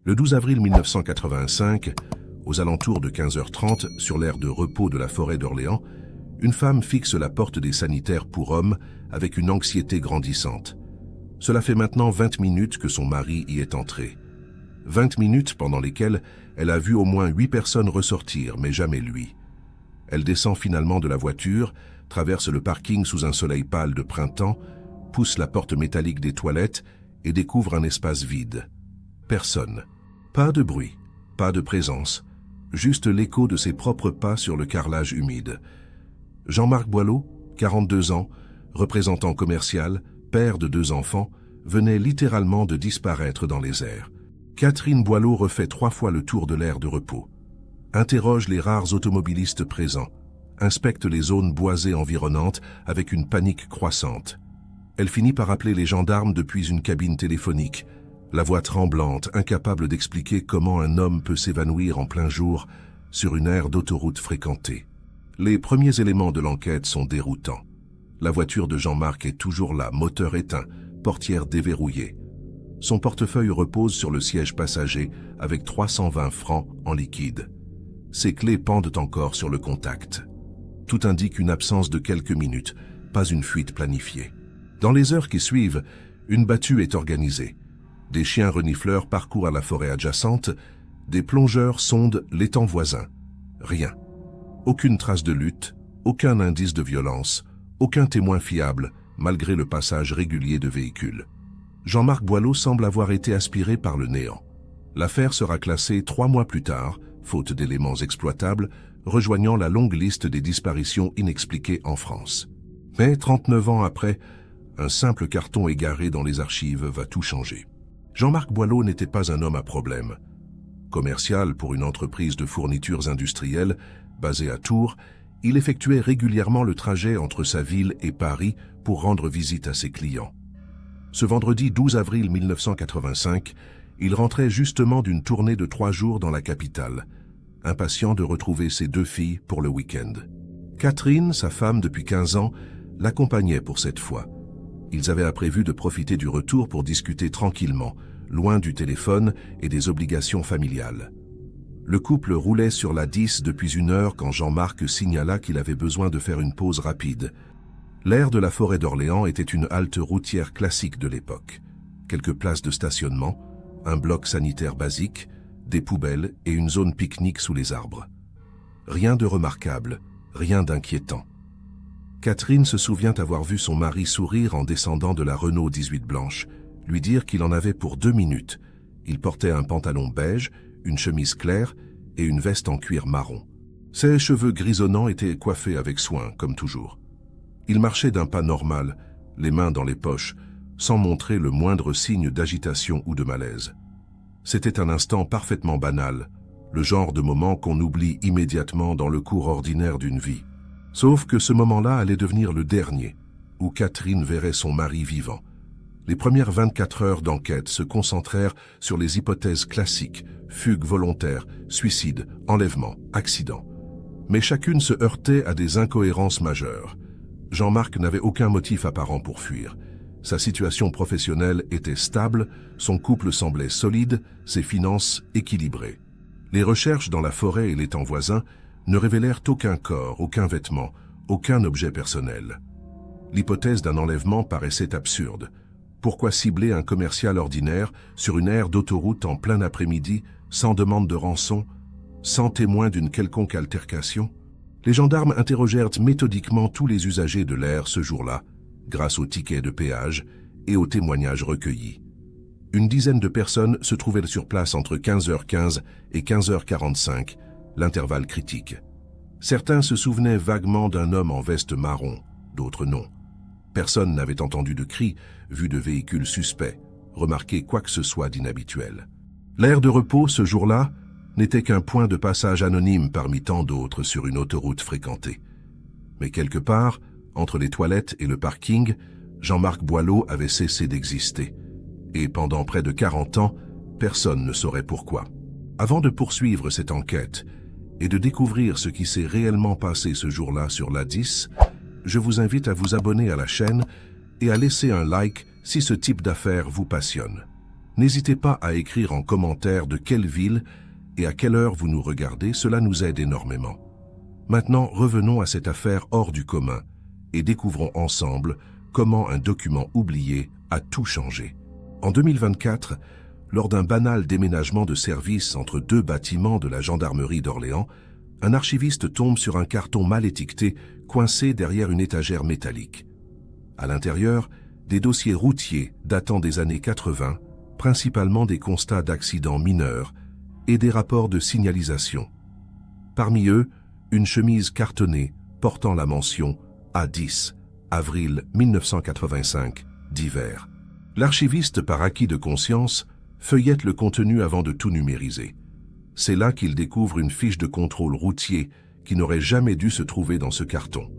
Le 12 avril 1985, aux alentours de 15h30, sur l'aire de repos de la forêt d'Orléans, une femme fixe la porte des sanitaires pour hommes avec une anxiété grandissante. Cela fait maintenant 20 minutes que son mari y est entré. 20 minutes pendant lesquelles elle a vu au moins 8 personnes ressortir, mais jamais lui. Elle descend finalement de la voiture, traverse le parking sous un soleil pâle de printemps, pousse la porte métallique des toilettes et découvre un espace vide. Personne. Pas de bruit, pas de présence, juste l'écho de ses propres pas sur le carrelage humide. Jean-Marc Boileau, 42 ans, représentant commercial, père de 2 enfants, venait littéralement de disparaître dans les airs. Catherine Boileau refait 3 fois le tour de l'aire de repos. Interroge les rares automobilistes présents. Inspecte les zones boisées environnantes avec une panique croissante. Elle finit par appeler les gendarmes depuis une cabine téléphonique, la voix tremblante, incapable d'expliquer comment un homme peut s'évanouir en plein jour sur une aire d'autoroute fréquentée. Les premiers éléments de l'enquête sont déroutants. La voiture de Jean-Marc est toujours là, moteur éteint, portière déverrouillée. Son portefeuille repose sur le siège passager avec 320 francs en liquide. Ses clés pendent encore sur le contact. Tout indique une absence de quelques minutes, pas une fuite planifiée. Dans les heures qui suivent, une battue est organisée. Des chiens renifleurs parcourent la forêt adjacente, des plongeurs sondent l'étang voisin. Rien. Aucune trace de lutte, aucun indice de violence, aucun témoin fiable, malgré le passage régulier de véhicules. Jean-Marc Boileau semble avoir été aspiré par le néant. L'affaire sera classée 3 mois plus tard, faute d'éléments exploitables, rejoignant la longue liste des disparitions inexpliquées en France. Mais 39 ans après, un simple carton égaré dans les archives va tout changer. Jean-Marc Boileau n'était pas un homme à problème. Commercial pour une entreprise de fournitures industrielles basée à Tours, il effectuait régulièrement le trajet entre sa ville et Paris pour rendre visite à ses clients. Ce vendredi 12 avril 1985, il rentrait justement d'une tournée de 3 jours dans la capitale, impatient de retrouver ses 2 filles pour le week-end. Catherine, sa femme depuis 15 ans, l'accompagnait pour cette fois. Ils avaient prévu de profiter du retour pour discuter tranquillement, loin du téléphone et des obligations familiales. Le couple roulait sur la 10 depuis 1 heure quand Jean-Marc signala qu'il avait besoin de faire une pause rapide. L'aire de la forêt d'Orléans était une halte routière classique de l'époque. Quelques places de stationnement, un bloc sanitaire basique, des poubelles et une zone pique-nique sous les arbres. Rien de remarquable, rien d'inquiétant. Catherine se souvient avoir vu son mari sourire en descendant de la Renault 18 blanche, lui dire qu'il en avait pour 2 minutes. Il portait un pantalon beige, une chemise claire et une veste en cuir marron. Ses cheveux grisonnants étaient coiffés avec soin, comme toujours. Il marchait d'un pas normal, les mains dans les poches, sans montrer le moindre signe d'agitation ou de malaise. C'était un instant parfaitement banal, le genre de moment qu'on oublie immédiatement dans le cours ordinaire d'une vie. Sauf que ce moment-là allait devenir le dernier, où Catherine verrait son mari vivant. Les premières 24 heures d'enquête se concentrèrent sur les hypothèses classiques, fugue volontaire, suicide, enlèvement, accident. Mais chacune se heurtait à des incohérences majeures. Jean-Marc n'avait aucun motif apparent pour fuir. Sa situation professionnelle était stable, son couple semblait solide, ses finances équilibrées. Les recherches dans la forêt et l'étang voisin ne révélèrent aucun corps, aucun vêtement, aucun objet personnel. L'hypothèse d'un enlèvement paraissait absurde. Pourquoi cibler un commercial ordinaire sur une aire d'autoroute en plein après-midi, sans demande de rançon, sans témoin d'une quelconque altercation? Les gendarmes interrogèrent méthodiquement tous les usagers de l'aire ce jour-là, grâce aux tickets de péage et aux témoignages recueillis. Une dizaine de personnes se trouvaient sur place entre 15h15 et 15h45, l'intervalle critique. Certains se souvenaient vaguement d'un homme en veste marron, d'autres non. Personne n'avait entendu de cris, vu de véhicules suspects, remarqué quoi que ce soit d'inhabituel. L'aire de repos, ce jour-là, n'était qu'un point de passage anonyme parmi tant d'autres sur une autoroute fréquentée. Mais quelque part, entre les toilettes et le parking, Jean-Marc Boileau avait cessé d'exister. Et pendant près de 40 ans, personne ne saurait pourquoi. Avant de poursuivre cette enquête et de découvrir ce qui s'est réellement passé ce jour-là sur l'A10, je vous invite à vous abonner à la chaîne et à laisser un like si ce type d'affaires vous passionne. N'hésitez pas à écrire en commentaire de quelle ville et à quelle heure vous nous regardez, cela nous aide énormément. Maintenant, revenons à cette affaire hors du commun et découvrons ensemble comment un document oublié a tout changé. En 2024, lors d'un banal déménagement de service entre deux bâtiments de la gendarmerie d'Orléans, un archiviste tombe sur un carton mal étiqueté coincé derrière une étagère métallique. À l'intérieur, des dossiers routiers datant des années 80, principalement des constats d'accidents mineurs et des rapports de signalisation. Parmi eux, une chemise cartonnée portant la mention A10, avril 1985, d'hiver. L'archiviste, par acquis de conscience, feuillette le contenu avant de tout numériser. C'est là qu'il découvre une fiche de contrôle routier qui n'aurait jamais dû se trouver dans ce carton.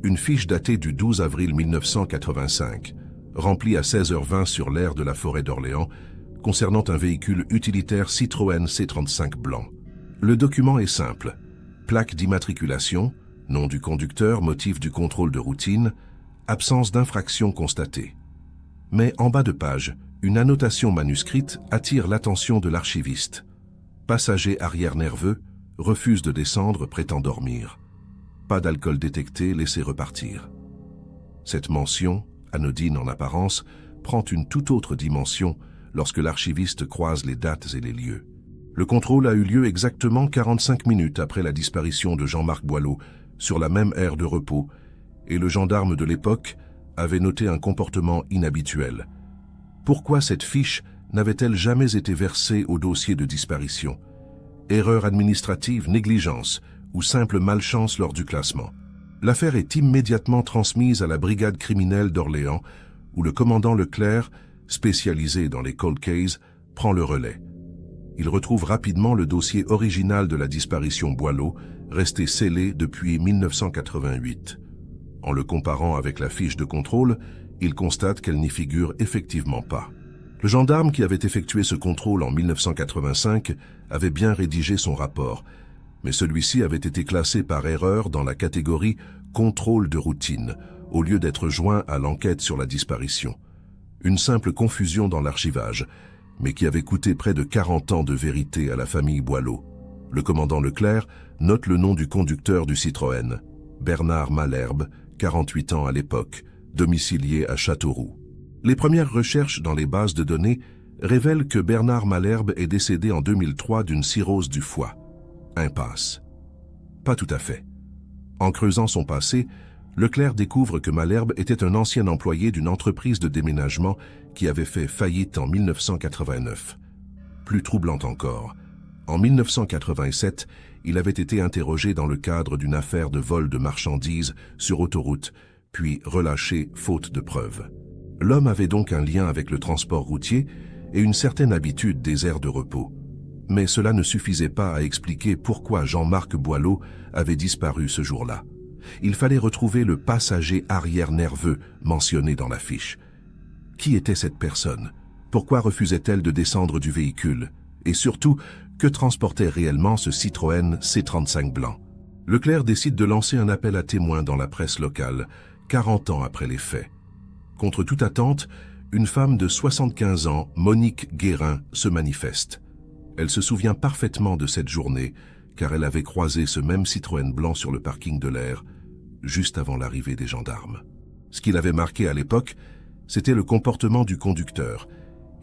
Une fiche datée du 12 avril 1985, remplie à 16h20 sur l'aire de la forêt d'Orléans, concernant un véhicule utilitaire Citroën C35 blanc. Le document est simple. Plaque d'immatriculation, nom du conducteur, motif du contrôle de routine, absence d'infraction constatée. Mais en bas de page, une annotation manuscrite attire l'attention de l'archiviste. Passager arrière nerveux, refuse de descendre, prétend dormir. Pas d'alcool détecté, laissez repartir. Cette mention, anodine en apparence, prend une toute autre dimension lorsque l'archiviste croise les dates et les lieux. Le contrôle a eu lieu exactement 45 minutes après la disparition de Jean-Marc Boileau, sur la même aire de repos, et le gendarme de l'époque avait noté un comportement inhabituel. Pourquoi cette fiche n'avait-elle jamais été versée au dossier de disparition? Erreur administrative, négligence ou simple malchance lors du classement? L'affaire est immédiatement transmise à la brigade criminelle d'Orléans, où le commandant Leclerc, spécialisé dans les cold cases, prend le relais. Il retrouve rapidement le dossier original de la disparition Boileau, resté scellé depuis 1988. En le comparant avec la fiche de contrôle, il constate qu'elle n'y figure effectivement pas. Le gendarme qui avait effectué ce contrôle en 1985 avait bien rédigé son rapport, mais celui-ci avait été classé par erreur dans la catégorie « contrôle de routine » au lieu d'être joint à l'enquête sur la disparition. Une simple confusion dans l'archivage, mais qui avait coûté près de 40 ans de vérité à la famille Boileau. Le commandant Leclerc note le nom du conducteur du Citroën, Bernard Malherbe, 48 ans à l'époque, domicilié à Châteauroux. Les premières recherches dans les bases de données révèlent que Bernard Malherbe est décédé en 2003 d'une cirrhose du foie. Impasse. Pas tout à fait. En creusant son passé, Leclerc découvre que Malherbe était un ancien employé d'une entreprise de déménagement qui avait fait faillite en 1989. Plus troublant encore, en 1987, il avait été interrogé dans le cadre d'une affaire de vol de marchandises sur autoroute, puis relâché faute de preuves. L'homme avait donc un lien avec le transport routier et une certaine habitude des aires de repos. Mais cela ne suffisait pas à expliquer pourquoi Jean-Marc Boileau avait disparu ce jour-là. Il fallait retrouver le passager arrière nerveux mentionné dans la fiche. Qui était cette personne? Pourquoi refusait-elle de descendre du véhicule? Et surtout, que transportait réellement ce Citroën C35 blanc? Leclerc décide de lancer un appel à témoins dans la presse locale, 40 ans après les faits. Contre toute attente, une femme de 75 ans, Monique Guérin, se manifeste. Elle se souvient parfaitement de cette journée, car elle avait croisé ce même Citroën blanc sur le parking de l'Air, juste avant l'arrivée des gendarmes. Ce qui l'avait marqué à l'époque, c'était le comportement du conducteur.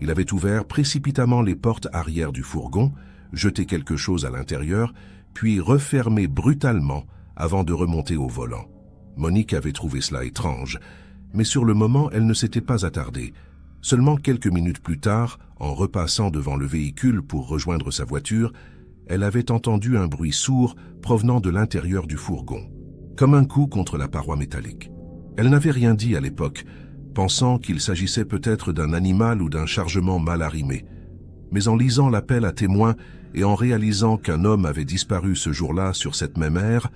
Il avait ouvert précipitamment les portes arrière du fourgon, jeté quelque chose à l'intérieur, puis refermé brutalement avant de remonter au volant. Monique avait trouvé cela étrange, mais sur le moment, elle ne s'était pas attardée. Seulement quelques minutes plus tard, en repassant devant le véhicule pour rejoindre sa voiture, elle avait entendu un bruit sourd provenant de l'intérieur du fourgon, comme un coup contre la paroi métallique. Elle n'avait rien dit à l'époque, pensant qu'il s'agissait peut-être d'un animal ou d'un chargement mal arrimé. Mais en lisant l'appel à témoins et en réalisant qu'un homme avait disparu ce jour-là sur cette même aire,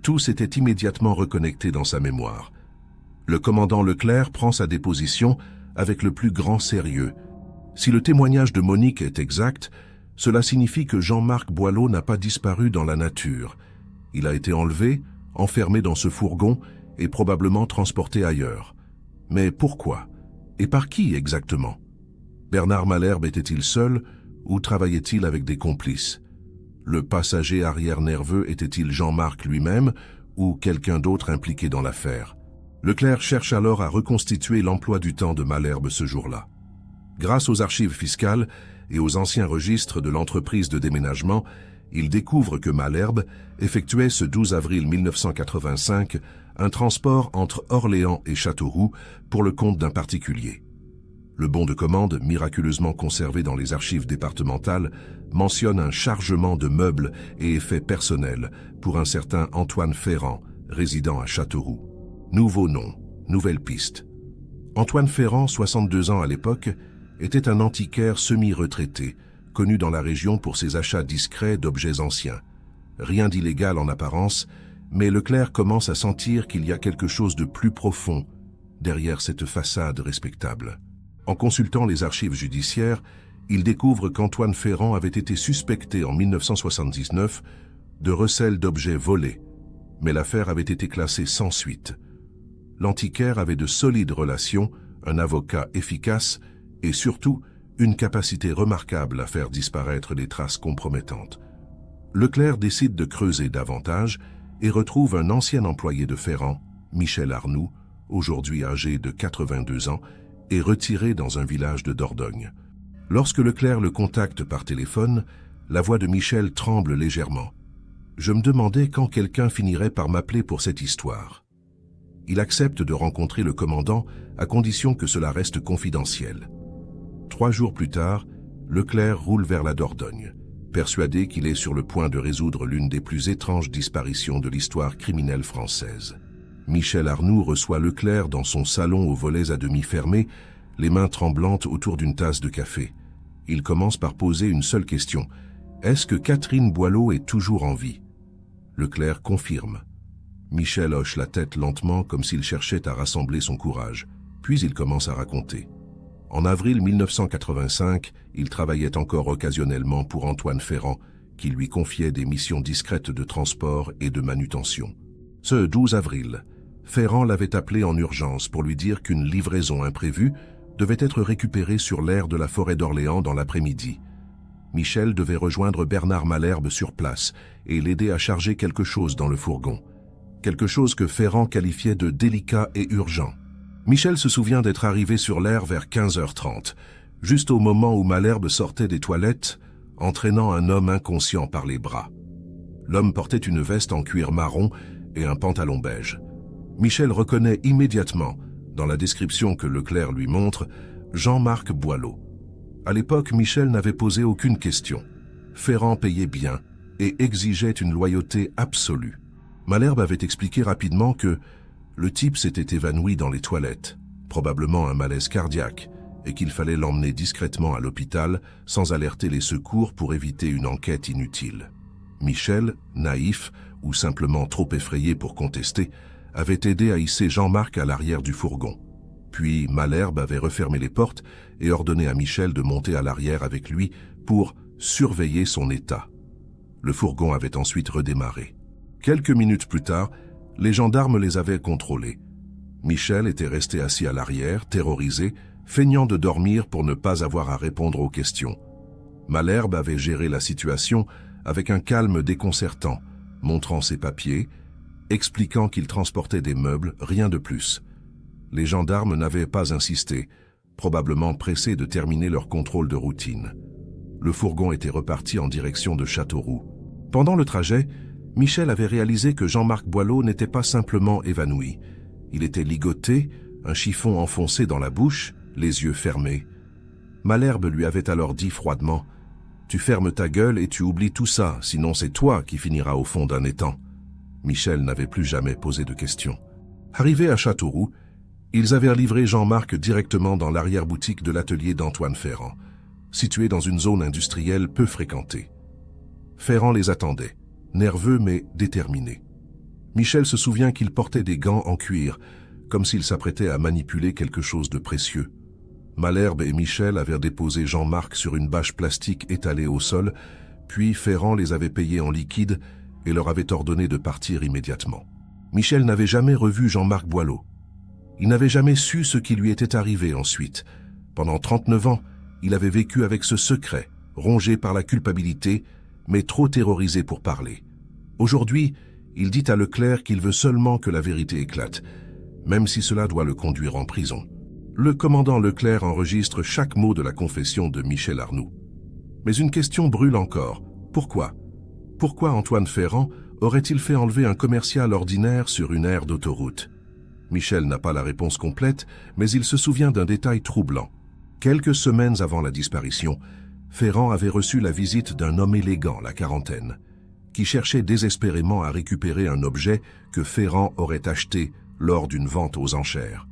tout s'était immédiatement reconnecté dans sa mémoire. Le commandant Leclerc prend sa déposition avec le plus grand sérieux. Si le témoignage de Monique est exact, cela signifie que Jean-Marc Boileau n'a pas disparu dans la nature. Il a été enlevé, enfermé dans ce fourgon et probablement transporté ailleurs. Mais pourquoi? Et par qui exactement? Bernard Malherbe était-il seul ou travaillait-il avec des complices? Le passager arrière nerveux était-il Jean-Marc lui-même ou quelqu'un d'autre impliqué dans l'affaire? Leclerc cherche alors à reconstituer l'emploi du temps de Malherbe ce jour-là. Grâce aux archives fiscales et aux anciens registres de l'entreprise de déménagement, il découvre que Malherbe effectuait ce 12 avril 1985 un transport entre Orléans et Châteauroux pour le compte d'un particulier. Le bon de commande, miraculeusement conservé dans les archives départementales, mentionne un chargement de meubles et effets personnels pour un certain Antoine Ferrand, résidant à Châteauroux. Nouveau nom, nouvelle piste. Antoine Ferrand, 62 ans à l'époque, était un antiquaire semi-retraité, connu dans la région pour ses achats discrets d'objets anciens. Rien d'illégal en apparence, mais Leclerc commence à sentir qu'il y a quelque chose de plus profond derrière cette façade respectable. En consultant les archives judiciaires, il découvre qu'Antoine Ferrand avait été suspecté en 1979 de recel d'objets volés, mais l'affaire avait été classée sans suite. L'antiquaire avait de solides relations, un avocat efficace et surtout une capacité remarquable à faire disparaître les traces compromettantes. Leclerc décide de creuser davantage et retrouve un ancien employé de Ferrand, Michel Arnoux, aujourd'hui âgé de 82 ans, et retiré dans un village de Dordogne. Lorsque Leclerc le contacte par téléphone, la voix de Michel tremble légèrement. « Je me demandais quand quelqu'un finirait par m'appeler pour cette histoire. » Il accepte de rencontrer le commandant à condition que cela reste confidentiel. 3 jours plus tard, Leclerc roule vers la Dordogne, persuadé qu'il est sur le point de résoudre l'une des plus étranges disparitions de l'histoire criminelle française. Michel Arnoux reçoit Leclerc dans son salon aux volets à demi fermés, les mains tremblantes autour d'une tasse de café. Il commence par poser une seule question. Est-ce que Catherine Boileau est toujours en vie? Leclerc confirme. Michel hoche la tête lentement comme s'il cherchait à rassembler son courage. Puis il commence à raconter. En avril 1985, il travaillait encore occasionnellement pour Antoine Ferrand, qui lui confiait des missions discrètes de transport et de manutention. Ce 12 avril, Ferrand l'avait appelé en urgence pour lui dire qu'une livraison imprévue devait être récupérée sur l'aire de la forêt d'Orléans dans l'après-midi. Michel devait rejoindre Bernard Malherbe sur place et l'aider à charger quelque chose dans le fourgon. Quelque chose que Ferrand qualifiait de délicat et urgent. Michel se souvient d'être arrivé sur l'aire vers 15h30, juste au moment où Malherbe sortait des toilettes, entraînant un homme inconscient par les bras. L'homme portait une veste en cuir marron et un pantalon beige. Michel reconnaît immédiatement, dans la description que Leclerc lui montre, Jean-Marc Boileau. À l'époque, Michel n'avait posé aucune question. Ferrand payait bien et exigeait une loyauté absolue. Malherbe avait expliqué rapidement que le type s'était évanoui dans les toilettes, probablement un malaise cardiaque, et qu'il fallait l'emmener discrètement à l'hôpital sans alerter les secours pour éviter une enquête inutile. Michel, naïf ou simplement trop effrayé pour contester, avait aidé à hisser Jean-Marc à l'arrière du fourgon. Puis Malherbe avait refermé les portes et ordonné à Michel de monter à l'arrière avec lui pour surveiller son état. Le fourgon avait ensuite redémarré. Quelques minutes plus tard, les gendarmes les avaient contrôlés. Michel était resté assis à l'arrière, terrorisé, feignant de dormir pour ne pas avoir à répondre aux questions. Malherbe avait géré la situation avec un calme déconcertant, montrant ses papiers, expliquant qu'il transportait des meubles, rien de plus. Les gendarmes n'avaient pas insisté, probablement pressés de terminer leur contrôle de routine. Le fourgon était reparti en direction de Châteauroux. Pendant le trajet, Michel avait réalisé que Jean-Marc Boileau n'était pas simplement évanoui. Il était ligoté, un chiffon enfoncé dans la bouche, les yeux fermés. Malherbe lui avait alors dit froidement « Tu fermes ta gueule et tu oublies tout ça, sinon c'est toi qui finiras au fond d'un étang. » Michel n'avait plus jamais posé de questions. Arrivés à Châteauroux, ils avaient livré Jean-Marc directement dans l'arrière-boutique de l'atelier d'Antoine Ferrand, situé dans une zone industrielle peu fréquentée. Ferrand les attendait, nerveux mais déterminé. Michel se souvient qu'il portait des gants en cuir, comme s'il s'apprêtait à manipuler quelque chose de précieux. Malherbe et Michel avaient déposé Jean-Marc sur une bâche plastique étalée au sol, puis Ferrand les avait payés en liquide et leur avait ordonné de partir immédiatement. Michel n'avait jamais revu Jean-Marc Boileau. Il n'avait jamais su ce qui lui était arrivé ensuite. Pendant 39 ans, Il avait vécu avec ce secret, rongé par la culpabilité, mais trop terrorisé pour parler. Aujourd'hui, il dit à Leclerc qu'il veut seulement que la vérité éclate, même si cela doit le conduire en prison. Le commandant Leclerc enregistre chaque mot de la confession de Michel Arnoux. Mais une question brûle encore. Pourquoi? Pourquoi Antoine Ferrand aurait-il fait enlever un commercial ordinaire sur une aire d'autoroute? Michel n'a pas la réponse complète, mais il se souvient d'un détail troublant. Quelques semaines avant la disparition, Ferrand avait reçu la visite d'un homme élégant, la quarantaine, qui cherchait désespérément à récupérer un objet que Ferrand aurait acheté lors d'une vente aux enchères.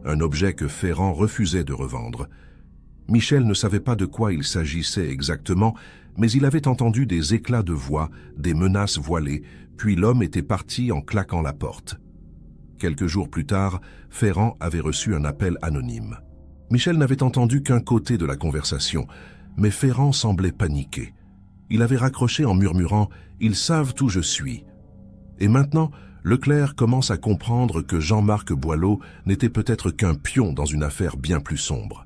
Un objet que Ferrand refusait de revendre. Michel ne savait pas de quoi il s'agissait exactement, mais il avait entendu des éclats de voix, des menaces voilées, puis l'homme était parti en claquant la porte. Quelques jours plus tard, Ferrand avait reçu un appel anonyme. Michel n'avait entendu qu'un côté de la conversation, mais Ferrand semblait paniqué. Il avait raccroché en murmurant « Ils savent où je suis ». Et maintenant, Leclerc commence à comprendre que Jean-Marc Boileau n'était peut-être qu'un pion dans une affaire bien plus sombre.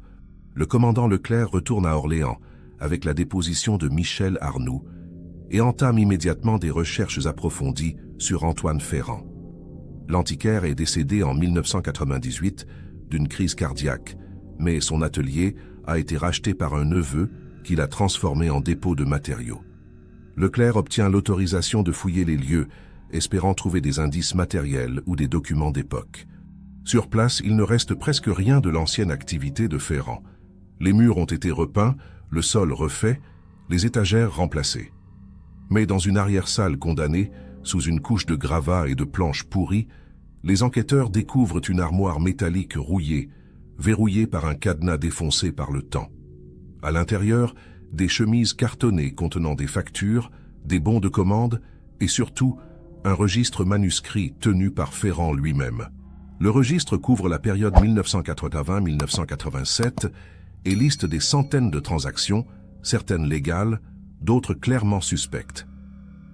Le commandant Leclerc retourne à Orléans avec la déposition de Michel Arnoux et entame immédiatement des recherches approfondies sur Antoine Ferrand. L'antiquaire est décédé en 1998 d'une crise cardiaque, mais son atelier a été racheté par un neveu qui l'a transformé en dépôt de matériaux. Leclerc obtient l'autorisation de fouiller les lieux, espérant trouver des indices matériels ou des documents d'époque. Sur place, il ne reste presque rien de l'ancienne activité de Ferrand. Les murs ont été repeints, le sol refait, les étagères remplacées. Mais dans une arrière-salle condamnée, sous une couche de gravats et de planches pourries, les enquêteurs découvrent une armoire métallique rouillée, verrouillée par un cadenas défoncé par le temps. À l'intérieur, des chemises cartonnées contenant des factures, des bons de commande et surtout un registre manuscrit tenu par Ferrand lui-même. Le registre couvre la période 1980-1987 et liste des centaines de transactions, certaines légales, d'autres clairement suspectes.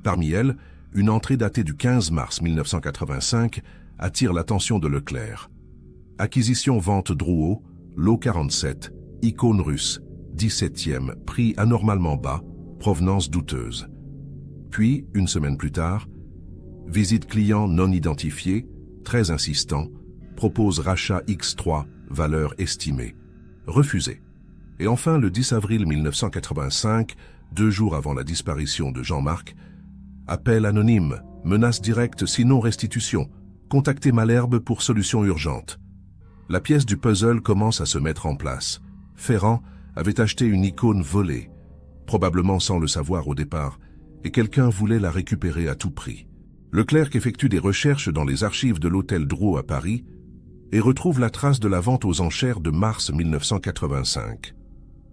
Parmi elles, une entrée datée du 15 mars 1985 attire l'attention de Leclerc. Acquisition-vente Drouot, lot 47, icône russe, 17e, prix anormalement bas, provenance douteuse. Puis, une semaine plus tard, visite client non identifié, très insistant, propose rachat X3, valeur estimée. Refusé. Et enfin, le 10 avril 1985, 2 jours avant la disparition de Jean-Marc, appel anonyme, menace directe sinon restitution, contactez Malherbe pour solution urgente. La pièce du puzzle commence à se mettre en place. Ferrand avait acheté une icône volée, probablement sans le savoir au départ, et quelqu'un voulait la récupérer à tout prix. Leclerc effectue des recherches dans les archives de l'hôtel Drouot à Paris et retrouve la trace de la vente aux enchères de mars 1985.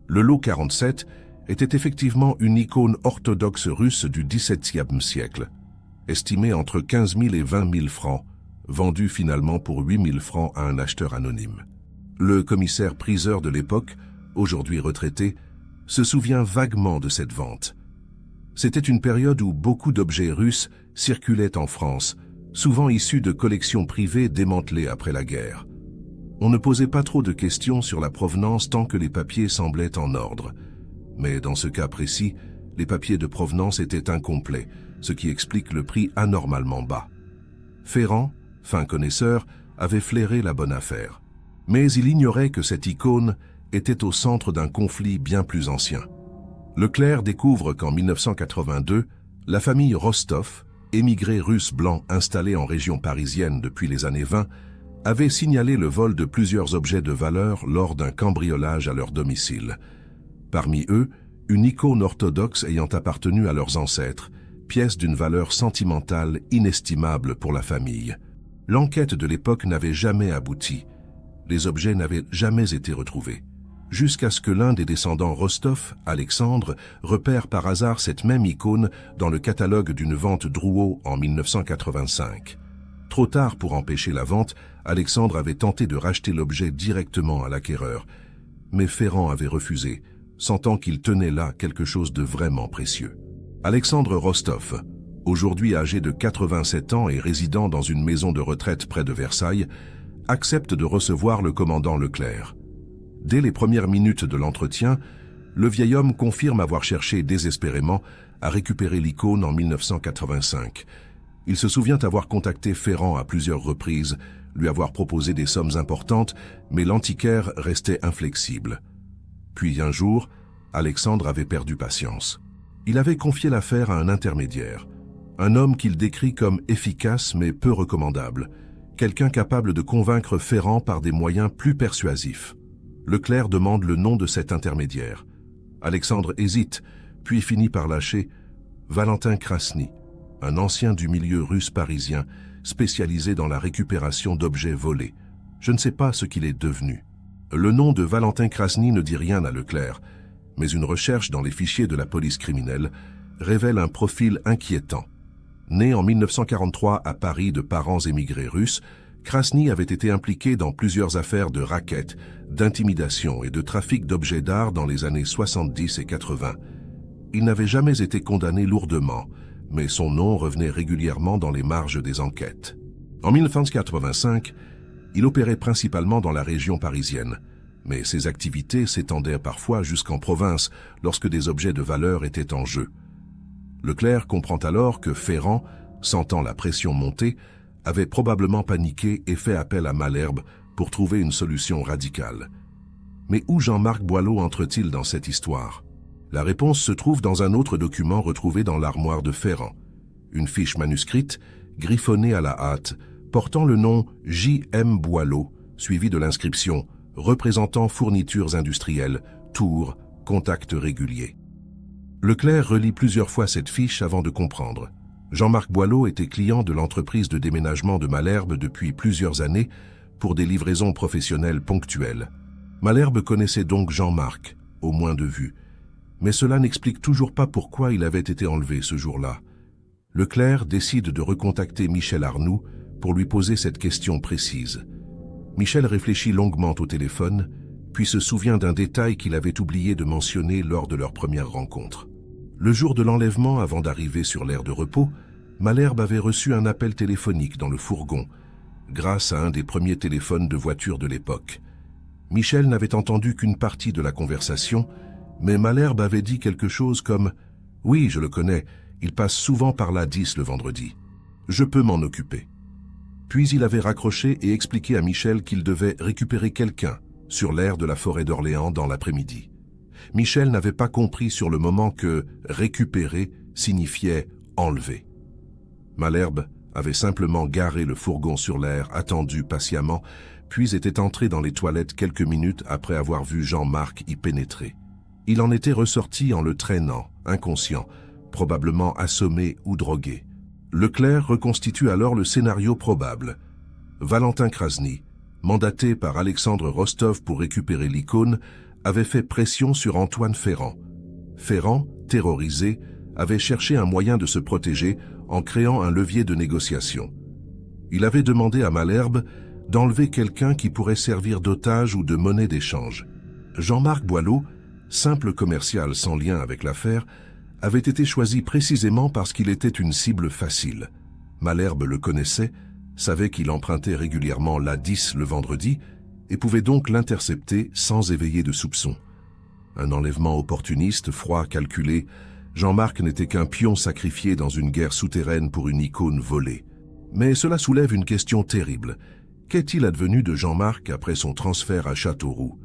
Le lot 47 était effectivement une icône orthodoxe russe du XVIIe siècle, estimée entre 15 000 et 20 000 francs, vendue finalement pour 8 000 francs à un acheteur anonyme. Le commissaire priseur de l'époque, aujourd'hui retraité, se souvient vaguement de cette vente. C'était une période où beaucoup d'objets russes circulaient en France, souvent issus de collections privées démantelées après la guerre. On ne posait pas trop de questions sur la provenance tant que les papiers semblaient en ordre. Mais dans ce cas précis, les papiers de provenance étaient incomplets, ce qui explique le prix anormalement bas. Ferrand, fin connaisseur, avait flairé la bonne affaire. Mais il ignorait que cette icône était au centre d'un conflit bien plus ancien. Leclerc découvre qu'en 1982, la famille Rostov, émigrés russes blancs installés en région parisienne depuis les années 20, avait signalé le vol de plusieurs objets de valeur lors d'un cambriolage à leur domicile. Parmi eux, une icône orthodoxe ayant appartenu à leurs ancêtres, pièce d'une valeur sentimentale inestimable pour la famille. L'enquête de l'époque n'avait jamais abouti. Les objets n'avaient jamais été retrouvés. Jusqu'à ce que l'un des descendants Rostov, Alexandre, repère par hasard cette même icône dans le catalogue d'une vente Drouot en 1985. Trop tard pour empêcher la vente, Alexandre avait tenté de racheter l'objet directement à l'acquéreur. Mais Ferrand avait refusé, sentant qu'il tenait là quelque chose de vraiment précieux. Alexandre Rostov, aujourd'hui âgé de 87 ans et résidant dans une maison de retraite près de Versailles, accepte de recevoir le commandant Leclerc. Dès les premières minutes de l'entretien, le vieil homme confirme avoir cherché désespérément à récupérer l'icône en 1985. Il se souvient avoir contacté Ferrand à plusieurs reprises, lui avoir proposé des sommes importantes, mais l'antiquaire restait inflexible. Puis un jour, Alexandre avait perdu patience. Il avait confié l'affaire à un intermédiaire, un homme qu'il décrit comme efficace mais peu recommandable, quelqu'un capable de convaincre Ferrand par des moyens plus persuasifs. Leclerc demande le nom de cet intermédiaire. Alexandre hésite, puis finit par lâcher Valentin Krasny, un ancien du milieu russe parisien, spécialisé dans la récupération d'objets volés. Je ne sais pas ce qu'il est devenu. Le nom de Valentin Krasny ne dit rien à Leclerc, mais une recherche dans les fichiers de la police criminelle révèle un profil inquiétant. Né en 1943 à Paris de parents émigrés russes, Krasny avait été impliqué dans plusieurs affaires de racket, d'intimidation et de trafic d'objets d'art dans les années 70 et 80. Il n'avait jamais été condamné lourdement, mais son nom revenait régulièrement dans les marges des enquêtes. En 1985, il opérait principalement dans la région parisienne, mais ses activités s'étendaient parfois jusqu'en province lorsque des objets de valeur étaient en jeu. Leclerc comprend alors que Ferrand, sentant la pression monter, avait probablement paniqué et fait appel à Malherbe pour trouver une solution radicale. Mais où Jean-Marc Boileau entre-t-il dans cette histoire? La réponse se trouve dans un autre document retrouvé dans l'armoire de Ferrand. Une fiche manuscrite, griffonnée à la hâte, portant le nom J.M. Boileau, suivi de l'inscription « Représentant fournitures industrielles, Tours, contact régulier ». Leclerc relit plusieurs fois cette fiche avant de comprendre. Jean-Marc Boileau était client de l'entreprise de déménagement de Malherbe depuis plusieurs années pour des livraisons professionnelles ponctuelles. Malherbe connaissait donc Jean-Marc, au moins de vue. Mais cela n'explique toujours pas pourquoi il avait été enlevé ce jour-là. Leclerc décide de recontacter Michel Arnoux pour lui poser cette question précise. Michel réfléchit longuement au téléphone, puis se souvient d'un détail qu'il avait oublié de mentionner lors de leur première rencontre. Le jour de l'enlèvement, avant d'arriver sur l'aire de repos, Malherbe avait reçu un appel téléphonique dans le fourgon, grâce à un des premiers téléphones de voiture de l'époque. Michel n'avait entendu qu'une partie de la conversation, mais Malherbe avait dit quelque chose comme « Oui, je le connais, il passe souvent par là 10 le vendredi. Je peux m'en occuper. » Puis il avait raccroché et expliqué à Michel qu'il devait récupérer quelqu'un sur l'aire de la forêt d'Orléans dans l'après-midi. Michel n'avait pas compris sur le moment que « récupérer » signifiait « enlever ». Malherbe avait simplement garé le fourgon sur l'aire, attendu patiemment, puis était entré dans les toilettes quelques minutes après avoir vu Jean-Marc y pénétrer. Il en était ressorti en le traînant, inconscient, probablement assommé ou drogué. Leclerc reconstitue alors le scénario probable. Valentin Krasny, mandaté par Alexandre Rostov pour récupérer l'icône, avait fait pression sur Antoine Ferrand. Ferrand, terrorisé, avait cherché un moyen de se protéger en créant un levier de négociation. Il avait demandé à Malherbe d'enlever quelqu'un qui pourrait servir d'otage ou de monnaie d'échange. Jean-Marc Boileau, simple commercial sans lien avec l'affaire, avait été choisi précisément parce qu'il était une cible facile. Malherbe le connaissait, savait qu'il empruntait régulièrement l'A10 le vendredi et pouvait donc l'intercepter sans éveiller de soupçons. Un enlèvement opportuniste, froid, calculé, Jean-Marc n'était qu'un pion sacrifié dans une guerre souterraine pour une icône volée. Mais cela soulève une question terrible. Qu'est-il advenu de Jean-Marc après son transfert à Châteauroux?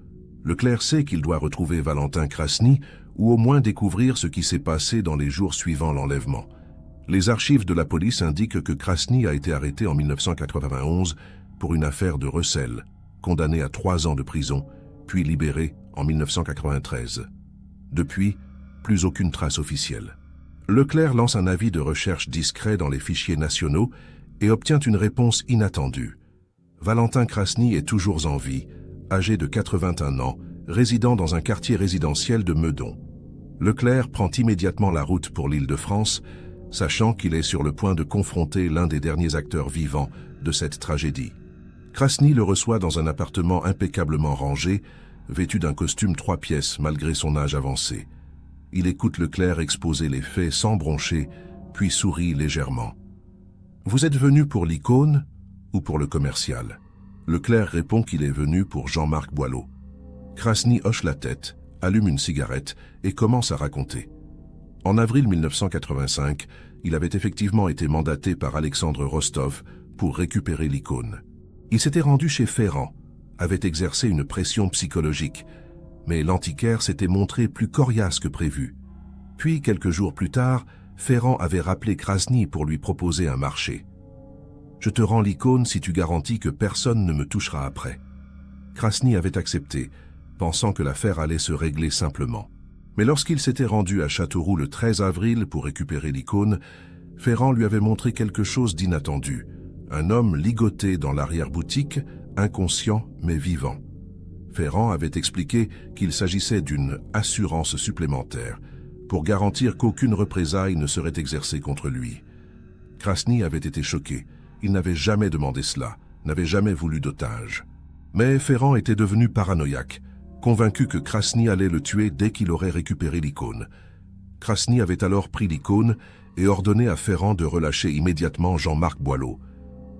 Leclerc sait qu'il doit retrouver Valentin Krasny ou au moins découvrir ce qui s'est passé dans les jours suivant l'enlèvement. Les archives de la police indiquent que Krasny a été arrêté en 1991 pour une affaire de recel, condamné à 3 ans de prison, puis libéré en 1993. Depuis, plus aucune trace officielle. Leclerc lance un avis de recherche discret dans les fichiers nationaux et obtient une réponse inattendue. Valentin Krasny est toujours en vie, âgé de 81 ans, résidant dans un quartier résidentiel de Meudon. Leclerc prend immédiatement la route pour l'Île-de-France, sachant qu'il est sur le point de confronter l'un des derniers acteurs vivants de cette tragédie. Krasny le reçoit dans un appartement impeccablement rangé, vêtu d'un costume 3 pièces malgré son âge avancé. Il écoute Leclerc exposer les faits sans broncher, puis sourit légèrement. « Vous êtes venu pour l'icône ou pour le commercial ?» Leclerc répond qu'il est venu pour Jean-Marc Boileau. Krasny hoche la tête, allume une cigarette et commence à raconter. En avril 1985, il avait effectivement été mandaté par Alexandre Rostov pour récupérer l'icône. Il s'était rendu chez Ferrand, avait exercé une pression psychologique, mais l'antiquaire s'était montré plus coriace que prévu. Puis, quelques jours plus tard, Ferrand avait rappelé Krasny pour lui proposer un marché. « Je te rends l'icône si tu garantis que personne ne me touchera après. » Krasny avait accepté, pensant que l'affaire allait se régler simplement. Mais lorsqu'il s'était rendu à Châteauroux le 13 avril pour récupérer l'icône, Ferrand lui avait montré quelque chose d'inattendu. Un homme ligoté dans l'arrière-boutique, inconscient mais vivant. Ferrand avait expliqué qu'il s'agissait d'une assurance supplémentaire pour garantir qu'aucune représaille ne serait exercée contre lui. Krasny avait été choqué. Il n'avait jamais demandé cela, n'avait jamais voulu d'otage. Mais Ferrand était devenu paranoïaque, convaincu que Krasny allait le tuer dès qu'il aurait récupéré l'icône. Krasny avait alors pris l'icône et ordonné à Ferrand de relâcher immédiatement Jean-Marc Boileau.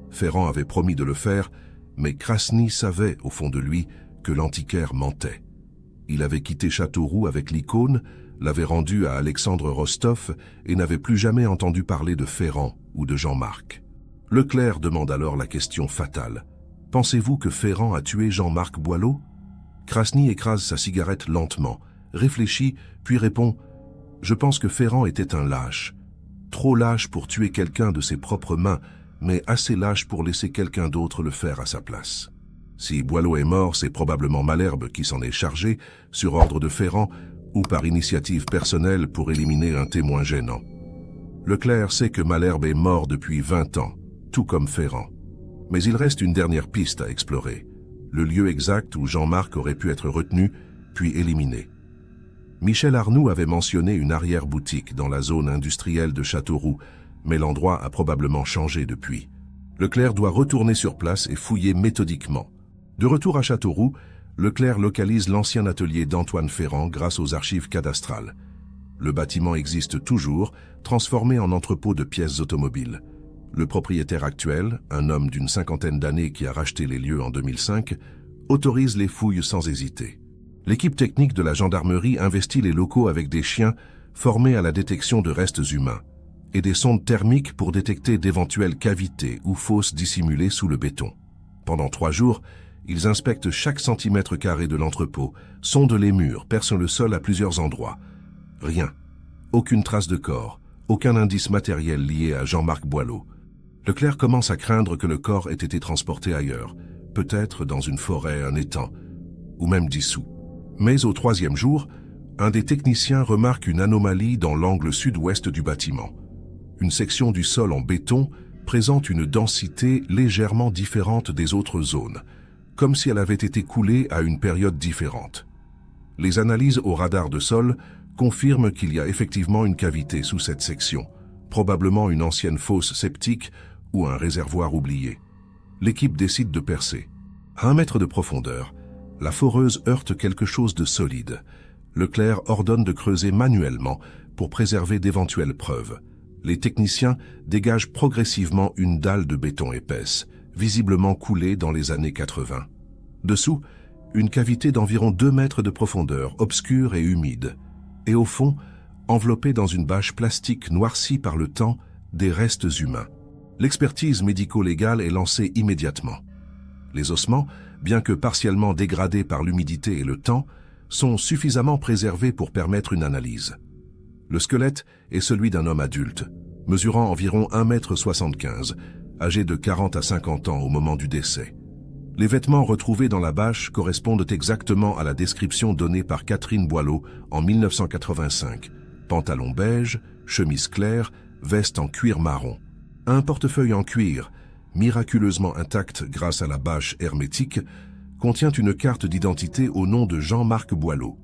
Ferrand avait promis de le faire, mais Krasny savait au fond de lui que l'antiquaire mentait. Il avait quitté Châteauroux avec l'icône, l'avait rendue à Alexandre Rostov et n'avait plus jamais entendu parler de Ferrand ou de Jean-Marc. Leclerc demande alors la question fatale. « Pensez-vous que Ferrand a tué Jean-Marc Boileau ?» Krasny écrase sa cigarette lentement, réfléchit, puis répond « Je pense que Ferrand était un lâche. Trop lâche pour tuer quelqu'un de ses propres mains, mais assez lâche pour laisser quelqu'un d'autre le faire à sa place. Si Boileau est mort, c'est probablement Malherbe qui s'en est chargé, sur ordre de Ferrand, ou par initiative personnelle pour éliminer un témoin gênant. Leclerc sait que Malherbe est mort depuis 20 ans, tout comme Ferrand. Mais il reste une dernière piste à explorer, le lieu exact où Jean-Marc aurait pu être retenu, puis éliminé. Michel Arnoux avait mentionné une arrière-boutique dans la zone industrielle de Châteauroux, mais l'endroit a probablement changé depuis. Leclerc doit retourner sur place et fouiller méthodiquement. De retour à Châteauroux, Leclerc localise l'ancien atelier d'Antoine Ferrand grâce aux archives cadastrales. Le bâtiment existe toujours, transformé en entrepôt de pièces automobiles. Le propriétaire actuel, un homme d'une 50aine d'années qui a racheté les lieux en 2005, autorise les fouilles sans hésiter. L'équipe technique de la gendarmerie investit les locaux avec des chiens formés à la détection de restes humains et des sondes thermiques pour détecter d'éventuelles cavités ou fosses dissimulées sous le béton. Pendant 3 jours, ils inspectent chaque centimètre carré de l'entrepôt, sondent les murs, percent le sol à plusieurs endroits. Rien. Aucune trace de corps, aucun indice matériel lié à Jean-Marc Boileau. Leclerc commence à craindre que le corps ait été transporté ailleurs, peut-être dans une forêt, un étang, ou même dissous. Mais au 3e jour, un des techniciens remarque une anomalie dans l'angle sud-ouest du bâtiment. Une section du sol en béton présente une densité légèrement différente des autres zones, comme si elle avait été coulée à une période différente. Les analyses au radar de sol confirment qu'il y a effectivement une cavité sous cette section, probablement une ancienne fosse septique ou un réservoir oublié. L'équipe décide de percer. À 1 mètre de profondeur, la foreuse heurte quelque chose de solide. Leclerc ordonne de creuser manuellement pour préserver d'éventuelles preuves. Les techniciens dégagent progressivement une dalle de béton épaisse, visiblement coulée dans les années 80. Dessous, une cavité d'environ 2 mètres de profondeur, obscure et humide. Et au fond, enveloppée dans une bâche plastique noircie par le temps, des restes humains. L'expertise médico-légale est lancée immédiatement. Les ossements, bien que partiellement dégradés par l'humidité et le temps, sont suffisamment préservés pour permettre une analyse. Le squelette est celui d'un homme adulte, mesurant environ 1,75 m, âgé de 40 à 50 ans au moment du décès. Les vêtements retrouvés dans la bâche correspondent exactement à la description donnée par Catherine Boileau en 1985. Pantalon beige, chemise claire, veste en cuir marron. Un portefeuille en cuir, miraculeusement intact grâce à la bâche hermétique, contient une carte d'identité au nom de Jean-Marc Boileau.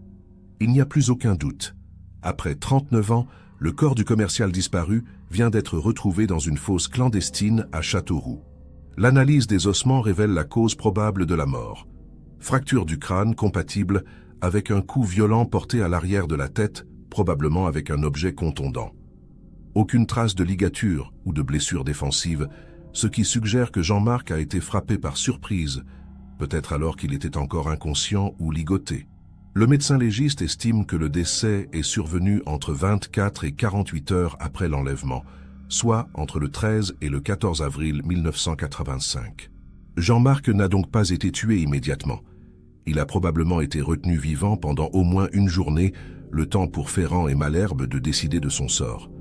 Il n'y a plus aucun doute. Après 39 ans, le corps du commercial disparu vient d'être retrouvé dans une fosse clandestine à Châteauroux. L'analyse des ossements révèle la cause probable de la mort. Fracture du crâne compatible avec un coup violent porté à l'arrière de la tête, probablement avec un objet contondant. Aucune trace de ligature ou de blessure défensive, ce qui suggère que Jean-Marc a été frappé par surprise peut-être alors qu'il était encore inconscient ou ligoté. Le médecin légiste estime que le décès est survenu entre 24 et 48 heures après l'enlèvement, soit entre le 13 et le 14 avril 1985. Jean-Marc n'a donc pas été tué immédiatement. Il a probablement été retenu vivant pendant au moins une journée, le temps pour Ferrand et Malherbe de décider de son sort.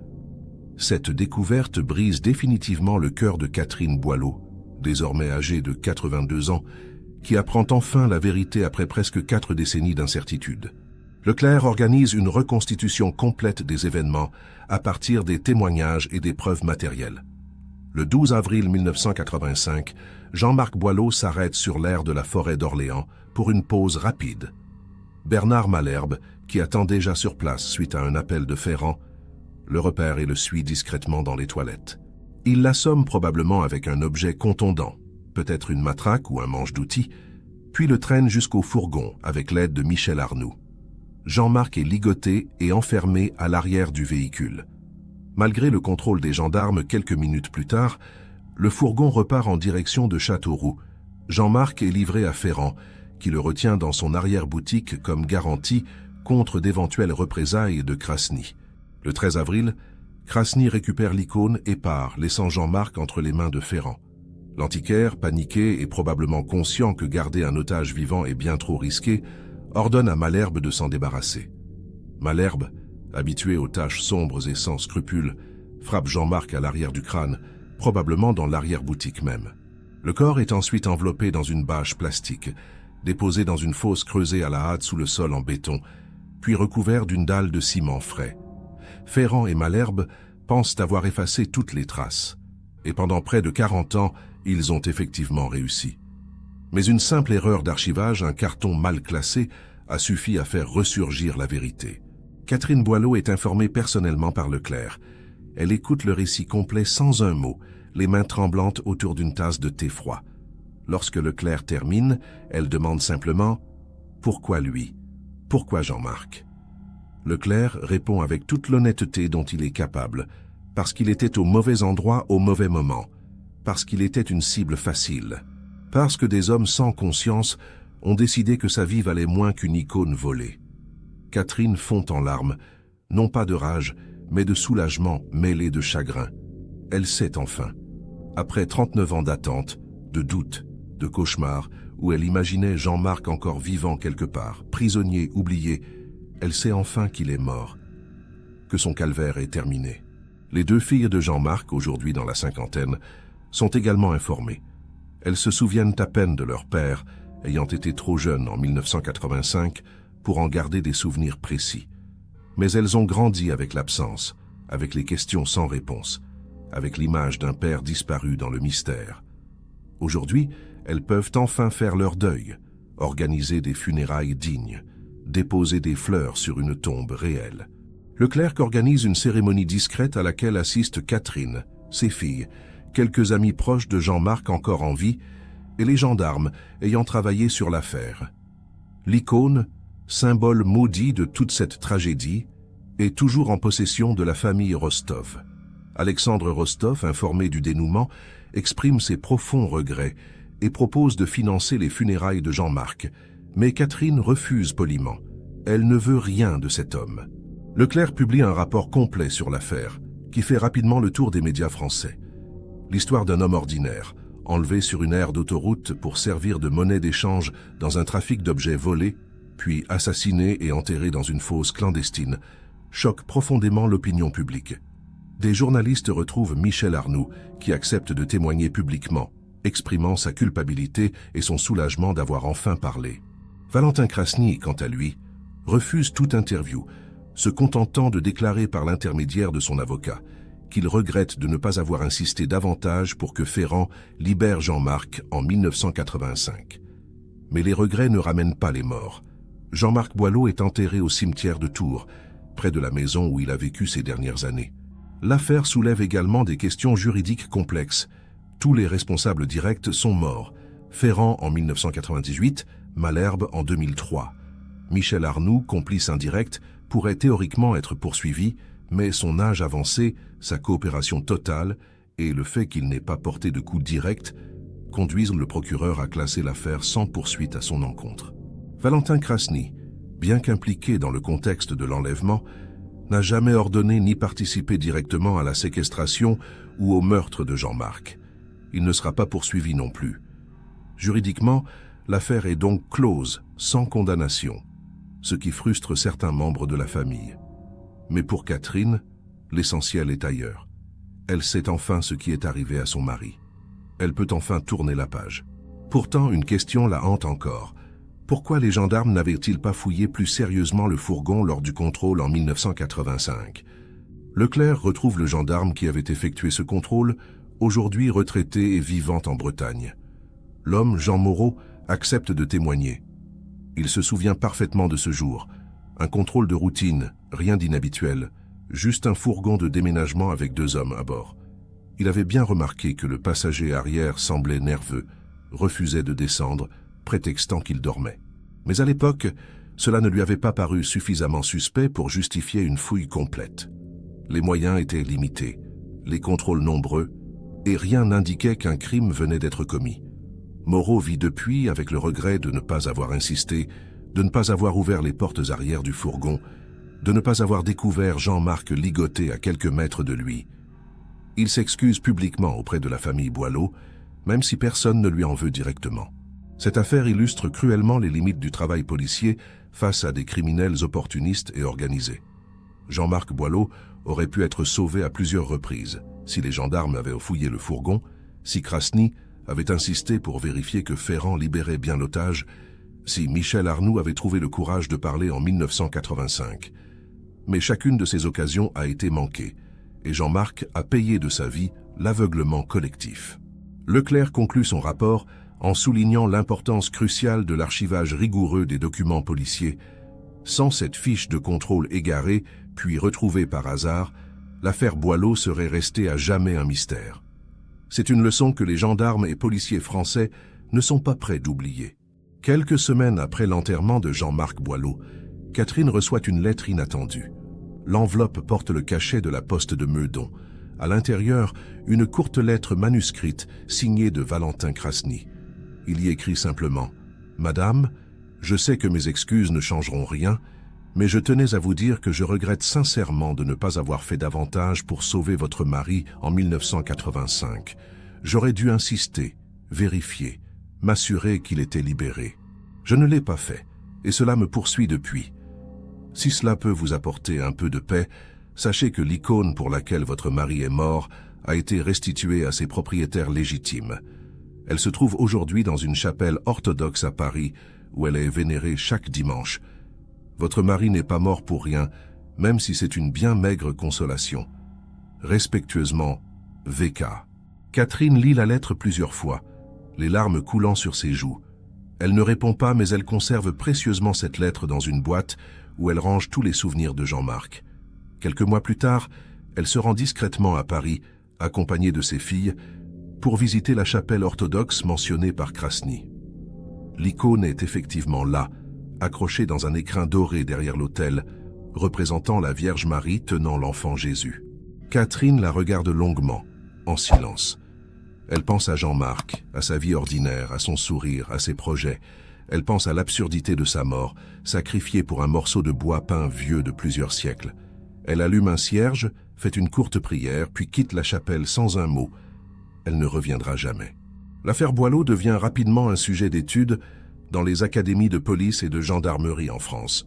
Cette découverte brise définitivement le cœur de Catherine Boileau, désormais âgée de 82 ans, qui apprend enfin la vérité après presque 4 décennies d'incertitude. Leclerc organise une reconstitution complète des événements à partir des témoignages et des preuves matérielles. Le 12 avril 1985, Jean-Marc Boileau s'arrête sur l'aire de la forêt d'Orléans pour une pause rapide. Bernard Malherbe, qui attend déjà sur place suite à un appel de Ferrand, le repère et le suit discrètement dans les toilettes. Il l'assomme probablement avec un objet contondant, peut-être une matraque ou un manche d'outils, puis le traîne jusqu'au fourgon avec l'aide de Michel Arnoux. Jean-Marc est ligoté et enfermé à l'arrière du véhicule. Malgré le contrôle des gendarmes quelques minutes plus tard, le fourgon repart en direction de Châteauroux. Jean-Marc est livré à Ferrand, qui le retient dans son arrière-boutique comme garantie contre d'éventuelles représailles de Krasny. Le 13 avril, Krasny récupère l'icône et part, laissant Jean-Marc entre les mains de Ferrand. L'antiquaire, paniqué et probablement conscient que garder un otage vivant est bien trop risqué, ordonne à Malherbe de s'en débarrasser. Malherbe, habitué aux tâches sombres et sans scrupules, frappe Jean-Marc à l'arrière du crâne, probablement dans l'arrière-boutique même. Le corps est ensuite enveloppé dans une bâche plastique, déposé dans une fosse creusée à la hâte sous le sol en béton, puis recouvert d'une dalle de ciment frais. Ferrand et Malherbe pensent avoir effacé toutes les traces, et pendant près de 40 ans, ils ont effectivement réussi. Mais une simple erreur d'archivage, un carton mal classé, a suffi à faire ressurgir la vérité. Catherine Boileau est informée personnellement par Leclerc. Elle écoute le récit complet sans un mot, les mains tremblantes autour d'une tasse de thé froid. Lorsque Leclerc termine, elle demande simplement « Pourquoi lui? Pourquoi Jean-Marc ?» Leclerc répond avec toute l'honnêteté dont il est capable, parce qu'il était au mauvais endroit au mauvais moment, parce qu'il était une cible facile, parce que des hommes sans conscience ont décidé que sa vie valait moins qu'une icône volée. Catherine fond en larmes, non pas de rage, mais de soulagement mêlé de chagrin. Elle sait enfin, après 39 ans d'attente, de doute, de cauchemar, où elle imaginait Jean-Marc encore vivant quelque part, prisonnier, oublié, elle sait enfin qu'il est mort, que son calvaire est terminé. Les 2 filles de Jean-Marc, aujourd'hui dans la cinquantaine, sont également informées. Elles se souviennent à peine de leur père, ayant été trop jeunes en 1985 pour en garder des souvenirs précis. Mais elles ont grandi avec l'absence, avec les questions sans réponse, avec l'image d'un père disparu dans le mystère. Aujourd'hui, elles peuvent enfin faire leur deuil, organiser des funérailles dignes, déposer des fleurs sur une tombe réelle. Leclerc organise une cérémonie discrète à laquelle assistent Catherine, ses filles, quelques amis proches de Jean-Marc encore en vie et les gendarmes ayant travaillé sur l'affaire. L'icône, symbole maudit de toute cette tragédie, est toujours en possession de la famille Rostov. Alexandre Rostov, informé du dénouement, exprime ses profonds regrets et propose de financer les funérailles de Jean-Marc, mais Catherine refuse poliment. Elle ne veut rien de cet homme. Leclerc publie un rapport complet sur l'affaire, qui fait rapidement le tour des médias français. L'histoire d'un homme ordinaire, enlevé sur une aire d'autoroute pour servir de monnaie d'échange dans un trafic d'objets volés, puis assassiné et enterré dans une fosse clandestine, choque profondément l'opinion publique. Des journalistes retrouvent Michel Arnoux, qui accepte de témoigner publiquement, exprimant sa culpabilité et son soulagement d'avoir enfin parlé. Valentin Krasny, quant à lui, refuse toute interview, se contentant de déclarer par l'intermédiaire de son avocat qu'il regrette de ne pas avoir insisté davantage pour que Ferrand libère Jean-Marc en 1985. Mais les regrets ne ramènent pas les morts. Jean-Marc Boileau est enterré au cimetière de Tours, près de la maison où il a vécu ces dernières années. L'affaire soulève également des questions juridiques complexes. Tous les responsables directs sont morts. Ferrand en 1998, Malherbe en 2003. Michel Arnoux, complice indirect, pourrait théoriquement être poursuivi, mais son âge avancé, sa coopération totale et le fait qu'il n'ait pas porté de coup direct conduisent le procureur à classer l'affaire sans poursuite à son encontre. Valentin Krasny, bien qu'impliqué dans le contexte de l'enlèvement, n'a jamais ordonné ni participé directement à la séquestration ou au meurtre de Jean-Marc. Il ne sera pas poursuivi non plus. Juridiquement, l'affaire est donc close, sans condamnation, ce qui frustre certains membres de la famille. Mais pour Catherine, l'essentiel est ailleurs. Elle sait enfin ce qui est arrivé à son mari. Elle peut enfin tourner la page. Pourtant, une question la hante encore. Pourquoi les gendarmes n'avaient-ils pas fouillé plus sérieusement le fourgon lors du contrôle en 1985 ? Leclerc retrouve le gendarme qui avait effectué ce contrôle, aujourd'hui retraité et vivant en Bretagne. L'homme, Jean Moreau, accepte de témoigner. Il se souvient parfaitement de ce jour. Un contrôle de routine, rien d'inhabituel, juste un fourgon de déménagement avec 2 hommes à bord. Il avait bien remarqué que le passager arrière semblait nerveux, refusait de descendre, prétextant qu'il dormait. Mais à l'époque, cela ne lui avait pas paru suffisamment suspect pour justifier une fouille complète. Les moyens étaient limités, les contrôles nombreux, et rien n'indiquait qu'un crime venait d'être commis. Moreau vit depuis avec le regret de ne pas avoir insisté, de ne pas avoir ouvert les portes arrière du fourgon, de ne pas avoir découvert Jean-Marc ligoté à quelques mètres de lui. Il s'excuse publiquement auprès de la famille Boileau, même si personne ne lui en veut directement. Cette affaire illustre cruellement les limites du travail policier face à des criminels opportunistes et organisés. Jean-Marc Boileau aurait pu être sauvé à plusieurs reprises si les gendarmes avaient fouillé le fourgon, si Krasny avait insisté pour vérifier que Ferrand libérait bien l'otage, si Michel Arnoux avait trouvé le courage de parler en 1985. Mais chacune de ces occasions a été manquée, et Jean-Marc a payé de sa vie l'aveuglement collectif. Leclerc conclut son rapport en soulignant l'importance cruciale de l'archivage rigoureux des documents policiers. Sans cette fiche de contrôle égarée, puis retrouvée par hasard, l'affaire Boileau serait restée à jamais un mystère. C'est une leçon que les gendarmes et policiers français ne sont pas prêts d'oublier. Quelques semaines après l'enterrement de Jean-Marc Boileau, Catherine reçoit une lettre inattendue. L'enveloppe porte le cachet de la poste de Meudon. À l'intérieur, une courte lettre manuscrite signée de Valentin Krasny. Il y écrit simplement « Madame, je sais que mes excuses ne changeront rien, mais je tenais à vous dire que je regrette sincèrement de ne pas avoir fait davantage pour sauver votre mari en 1985. J'aurais dû insister, vérifier, m'assurer qu'il était libéré. Je ne l'ai pas fait, et cela me poursuit depuis. Si cela peut vous apporter un peu de paix, sachez que l'icône pour laquelle votre mari est mort a été restituée à ses propriétaires légitimes. Elle se trouve aujourd'hui dans une chapelle orthodoxe à Paris, où elle est vénérée chaque dimanche. Votre mari n'est pas mort pour rien, même si c'est une bien maigre consolation. Respectueusement, VK. Catherine lit la lettre plusieurs fois, les larmes coulant sur ses joues. Elle ne répond pas, mais elle conserve précieusement cette lettre dans une boîte où elle range tous les souvenirs de Jean-Marc. Quelques mois plus tard, elle se rend discrètement à Paris, accompagnée de ses filles, pour visiter la chapelle orthodoxe mentionnée par Krasny. L'icône est effectivement là, accrochée dans un écrin doré derrière l'autel, représentant la Vierge Marie tenant l'enfant Jésus. Catherine la regarde longuement, en silence. Elle pense à Jean-Marc, à sa vie ordinaire, à son sourire, à ses projets. Elle pense à l'absurdité de sa mort, sacrifiée pour un morceau de bois peint vieux de plusieurs siècles. Elle allume un cierge, fait une courte prière, puis quitte la chapelle sans un mot. Elle ne reviendra jamais. L'affaire Boileau devient rapidement un sujet d'étude dans les académies de police et de gendarmerie en France.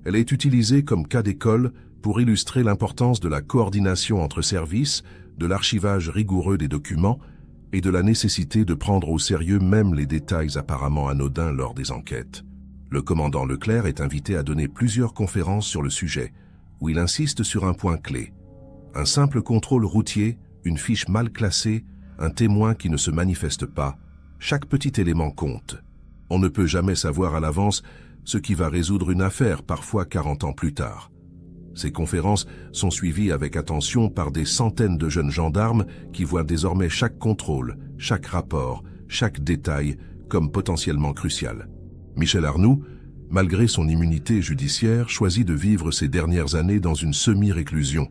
Elle est utilisée comme cas d'école pour illustrer l'importance de la coordination entre services, de l'archivage rigoureux des documents et de la nécessité de prendre au sérieux même les détails apparemment anodins lors des enquêtes. Le commandant Leclerc est invité à donner plusieurs conférences sur le sujet, où il insiste sur un point clé. Un simple contrôle routier, une fiche mal classée, un témoin qui ne se manifeste pas, chaque petit élément compte. On ne peut jamais savoir à l'avance ce qui va résoudre une affaire, parfois 40 ans plus tard. Ces conférences sont suivies avec attention par des centaines de jeunes gendarmes qui voient désormais chaque contrôle, chaque rapport, chaque détail comme potentiellement crucial. Michel Arnoux, malgré son immunité judiciaire, choisit de vivre ses dernières années dans une semi-réclusion.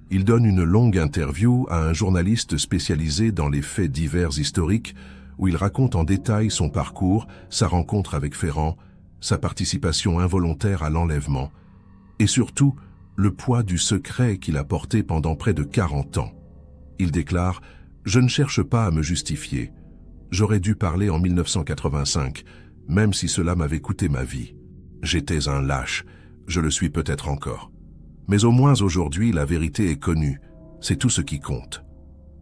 Il donne une longue interview à un journaliste spécialisé dans les faits divers historiques où il raconte en détail son parcours, sa rencontre avec Ferrand, sa participation involontaire à l'enlèvement, et surtout le poids du secret qu'il a porté pendant près de 40 ans. Il déclare « Je ne cherche pas à me justifier. J'aurais dû parler en 1985, même si cela m'avait coûté ma vie. J'étais un lâche, je le suis peut-être encore. Mais au moins aujourd'hui, la vérité est connue, c'est tout ce qui compte. »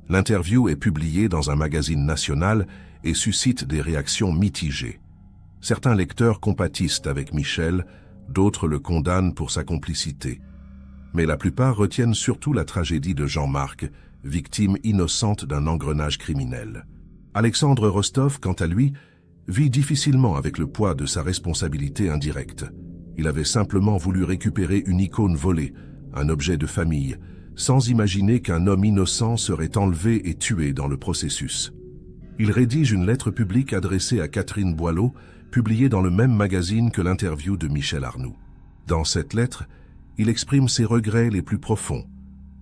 L'interview est publiée dans un magazine national et suscite des réactions mitigées. Certains lecteurs compatissent avec Michel, d'autres le condamnent pour sa complicité. Mais la plupart retiennent surtout la tragédie de Jean-Marc, victime innocente d'un engrenage criminel. Alexandre Rostov, quant à lui, vit difficilement avec le poids de sa responsabilité indirecte. Il avait simplement voulu récupérer une icône volée, un objet de famille, sans imaginer qu'un homme innocent serait enlevé et tué dans le processus. Il rédige une lettre publique adressée à Catherine Boileau, publiée dans le même magazine que l'interview de Michel Arnoux. Dans cette lettre, il exprime ses regrets les plus profonds,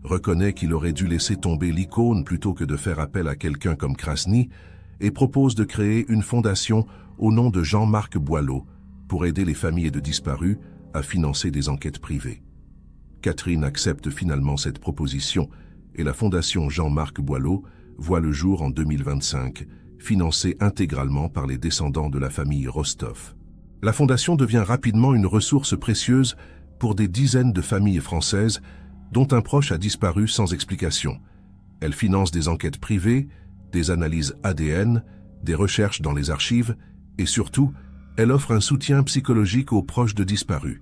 reconnaît qu'il aurait dû laisser tomber l'icône plutôt que de faire appel à quelqu'un comme Krasny, et propose de créer une fondation au nom de Jean-Marc Boileau pour aider les familles de disparus à financer des enquêtes privées. Catherine accepte finalement cette proposition et la fondation Jean-Marc Boileau voit le jour en 2025, financée intégralement par les descendants de la famille Rostov. La fondation devient rapidement une ressource précieuse pour des dizaines de familles françaises dont un proche a disparu sans explication. Elle finance des enquêtes privées, des analyses ADN, des recherches dans les archives et surtout, elle offre un soutien psychologique aux proches de disparus.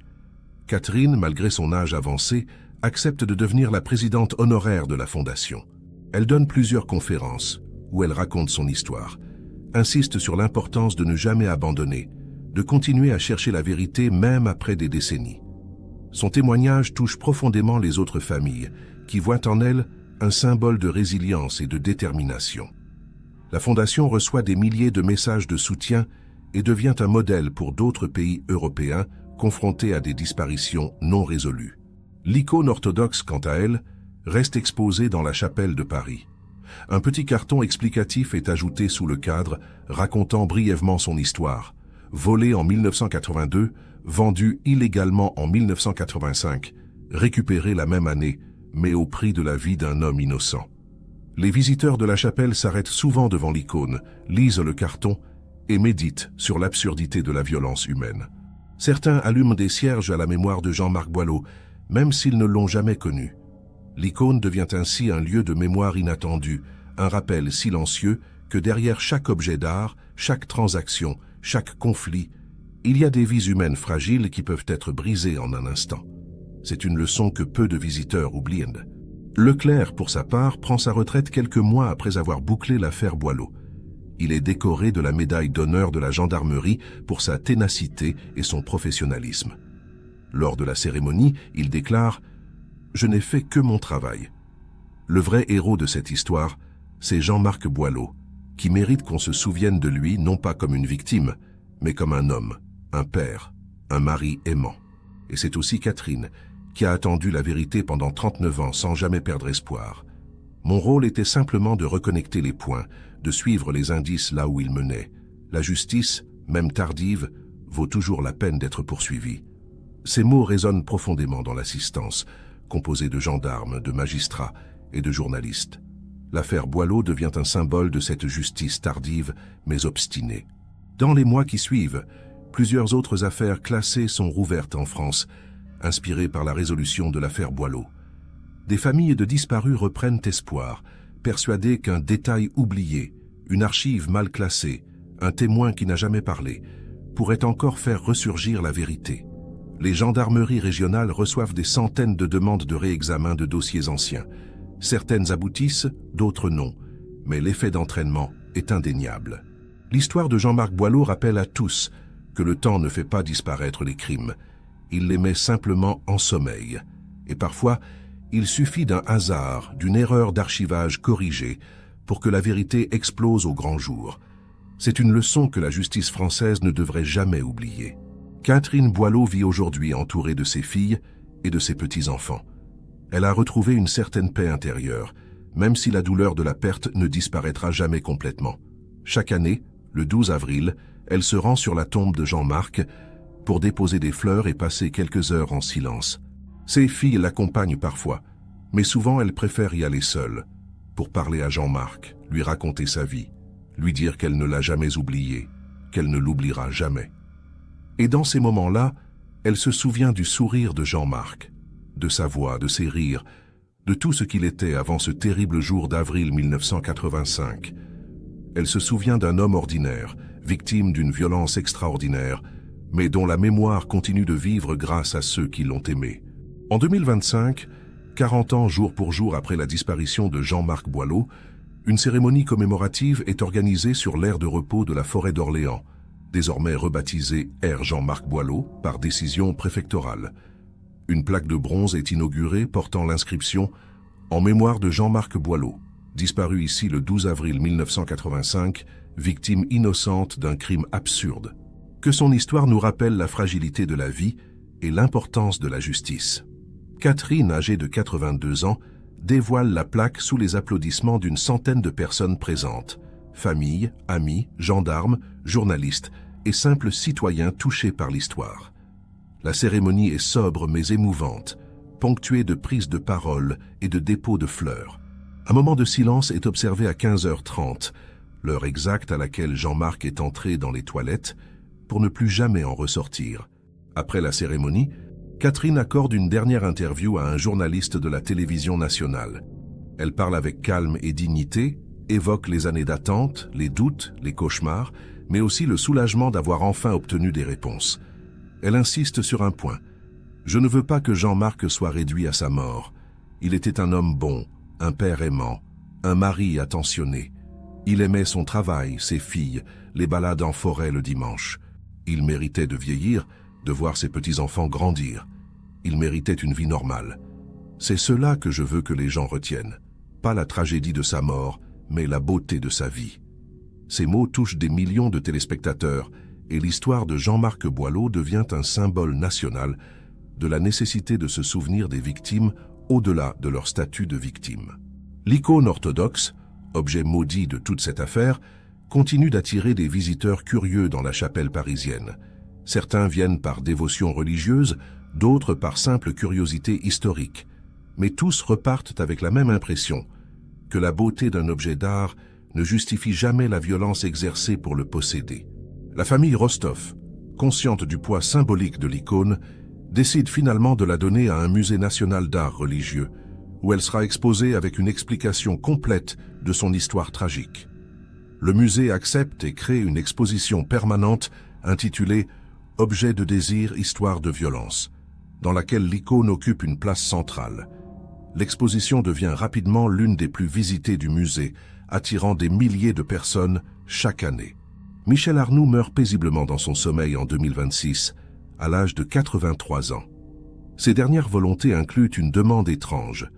Catherine, malgré son âge avancé, accepte de devenir la présidente honoraire de la fondation. Elle donne plusieurs conférences où elle raconte son histoire, insiste sur l'importance de ne jamais abandonner, de continuer à chercher la vérité même après des décennies. Son témoignage touche profondément les autres familles, qui voient en elle un symbole de résilience et de détermination. La Fondation reçoit des milliers de messages de soutien et devient un modèle pour d'autres pays européens confrontés à des disparitions non résolues. L'icône orthodoxe, quant à elle, reste exposée dans la chapelle de Paris. Un petit carton explicatif est ajouté sous le cadre, racontant brièvement son histoire. Volé en 1982, vendu illégalement en 1985, récupéré la même année, mais au prix de la vie d'un homme innocent. Les visiteurs de la chapelle s'arrêtent souvent devant l'icône, lisent le carton et méditent sur l'absurdité de la violence humaine. Certains allument des cierges à la mémoire de Jean-Marc Boileau, même s'ils ne l'ont jamais connu. L'icône devient ainsi un lieu de mémoire inattendu, un rappel silencieux que derrière chaque objet d'art, chaque transaction, chaque conflit, il y a des vies humaines fragiles qui peuvent être brisées en un instant. C'est une leçon que peu de visiteurs oublient. Leclerc, pour sa part, prend sa retraite quelques mois après avoir bouclé l'affaire Boileau. Il est décoré de la médaille d'honneur de la gendarmerie pour sa ténacité et son professionnalisme. Lors de la cérémonie, il déclare « Je n'ai fait que mon travail ». Le vrai héros de cette histoire, c'est Jean-Marc Boileau, qui mérite qu'on se souvienne de lui non pas comme une victime, mais comme un homme, un père, un mari aimant. Et c'est aussi Catherine, qui a attendu la vérité pendant 39 ans sans jamais perdre espoir. Mon rôle était simplement de reconnecter les points, de suivre les indices là où ils menaient. La justice, même tardive, vaut toujours la peine d'être poursuivie. Ces mots résonnent profondément dans l'assistance, composée de gendarmes, de magistrats et de journalistes. L'affaire Boileau devient un symbole de cette justice tardive mais obstinée. Dans les mois qui suivent, plusieurs autres affaires classées sont rouvertes en France, inspirées par la résolution de l'affaire Boileau. Des familles de disparus reprennent espoir, persuadées qu'un détail oublié, une archive mal classée, un témoin qui n'a jamais parlé, pourrait encore faire ressurgir la vérité. Les gendarmeries régionales reçoivent des centaines de demandes de réexamen de dossiers anciens. Certaines aboutissent, d'autres non, mais l'effet d'entraînement est indéniable. L'histoire de Jean-Marc Boileau rappelle à tous que le temps ne fait pas disparaître les crimes. Il les met simplement en sommeil. Et parfois, il suffit d'un hasard, d'une erreur d'archivage corrigée pour que la vérité explose au grand jour. C'est une leçon que la justice française ne devrait jamais oublier. Catherine Boileau vit aujourd'hui entourée de ses filles et de ses petits-enfants. Elle a retrouvé une certaine paix intérieure, même si la douleur de la perte ne disparaîtra jamais complètement. Chaque année, le 12 avril, elle se rend sur la tombe de Jean-Marc pour déposer des fleurs et passer quelques heures en silence. Ses filles l'accompagnent parfois, mais souvent elle préfère y aller seule, pour parler à Jean-Marc, lui raconter sa vie, lui dire qu'elle ne l'a jamais oublié, qu'elle ne l'oubliera jamais. Et dans ces moments-là, elle se souvient du sourire de Jean-Marc, de sa voix, de ses rires, de tout ce qu'il était avant ce terrible jour d'avril 1985. Elle se souvient d'un homme ordinaire, victime d'une violence extraordinaire, mais dont la mémoire continue de vivre grâce à ceux qui l'ont aimé. En 2025, 40 ans jour pour jour après la disparition de Jean-Marc Boileau, une cérémonie commémorative est organisée sur l'aire de repos de la forêt d'Orléans, désormais rebaptisée aire Jean-Marc Boileau par décision préfectorale. Une plaque de bronze est inaugurée portant l'inscription « En mémoire de Jean-Marc Boileau, disparu ici le 12 avril 1985, victime innocente d'un crime absurde. Que son histoire nous rappelle la fragilité de la vie et l'importance de la justice. » Catherine, âgée de 82 ans, dévoile la plaque sous les applaudissements d'une centaine de personnes présentes. Familles, amis, gendarmes, journalistes et simples citoyens touchés par l'histoire. La cérémonie est sobre mais émouvante, ponctuée de prises de parole et de dépôts de fleurs. Un moment de silence est observé à 15h30, l'heure exacte à laquelle Jean-Marc est entré dans les toilettes, pour ne plus jamais en ressortir. Après la cérémonie, Catherine accorde une dernière interview à un journaliste de la télévision nationale. Elle parle avec calme et dignité, évoque les années d'attente, les doutes, les cauchemars, mais aussi le soulagement d'avoir enfin obtenu des réponses. Elle insiste sur un point. « Je ne veux pas que Jean-Marc soit réduit à sa mort. Il était un homme bon, un père aimant, un mari attentionné. Il aimait son travail, ses filles, les balades en forêt le dimanche. Il méritait de vieillir, de voir ses petits-enfants grandir. Il méritait une vie normale. C'est cela que je veux que les gens retiennent. Pas la tragédie de sa mort, mais la beauté de sa vie. » Ces mots touchent des millions de téléspectateurs et l'histoire de Jean-Marc Boileau devient un symbole national de la nécessité de se souvenir des victimes au-delà de leur statut de victime. L'icône orthodoxe, objet maudit de toute cette affaire, continue d'attirer des visiteurs curieux dans la chapelle parisienne. Certains viennent par dévotion religieuse, d'autres par simple curiosité historique. Mais tous repartent avec la même impression, que la beauté d'un objet d'art ne justifie jamais la violence exercée pour le posséder. La famille Rostov, consciente du poids symbolique de l'icône, décide finalement de la donner à un musée national d'art religieux, où elle sera exposée avec une explication complète de son histoire tragique. Le musée accepte et crée une exposition permanente intitulée « Objet de désir, histoire de violence », dans laquelle l'icône occupe une place centrale. L'exposition devient rapidement l'une des plus visitées du musée, attirant des milliers de personnes chaque année. Michel Arnoux meurt paisiblement dans son sommeil en 2026, à l'âge de 83 ans. Ses dernières volontés incluent une demande étrange,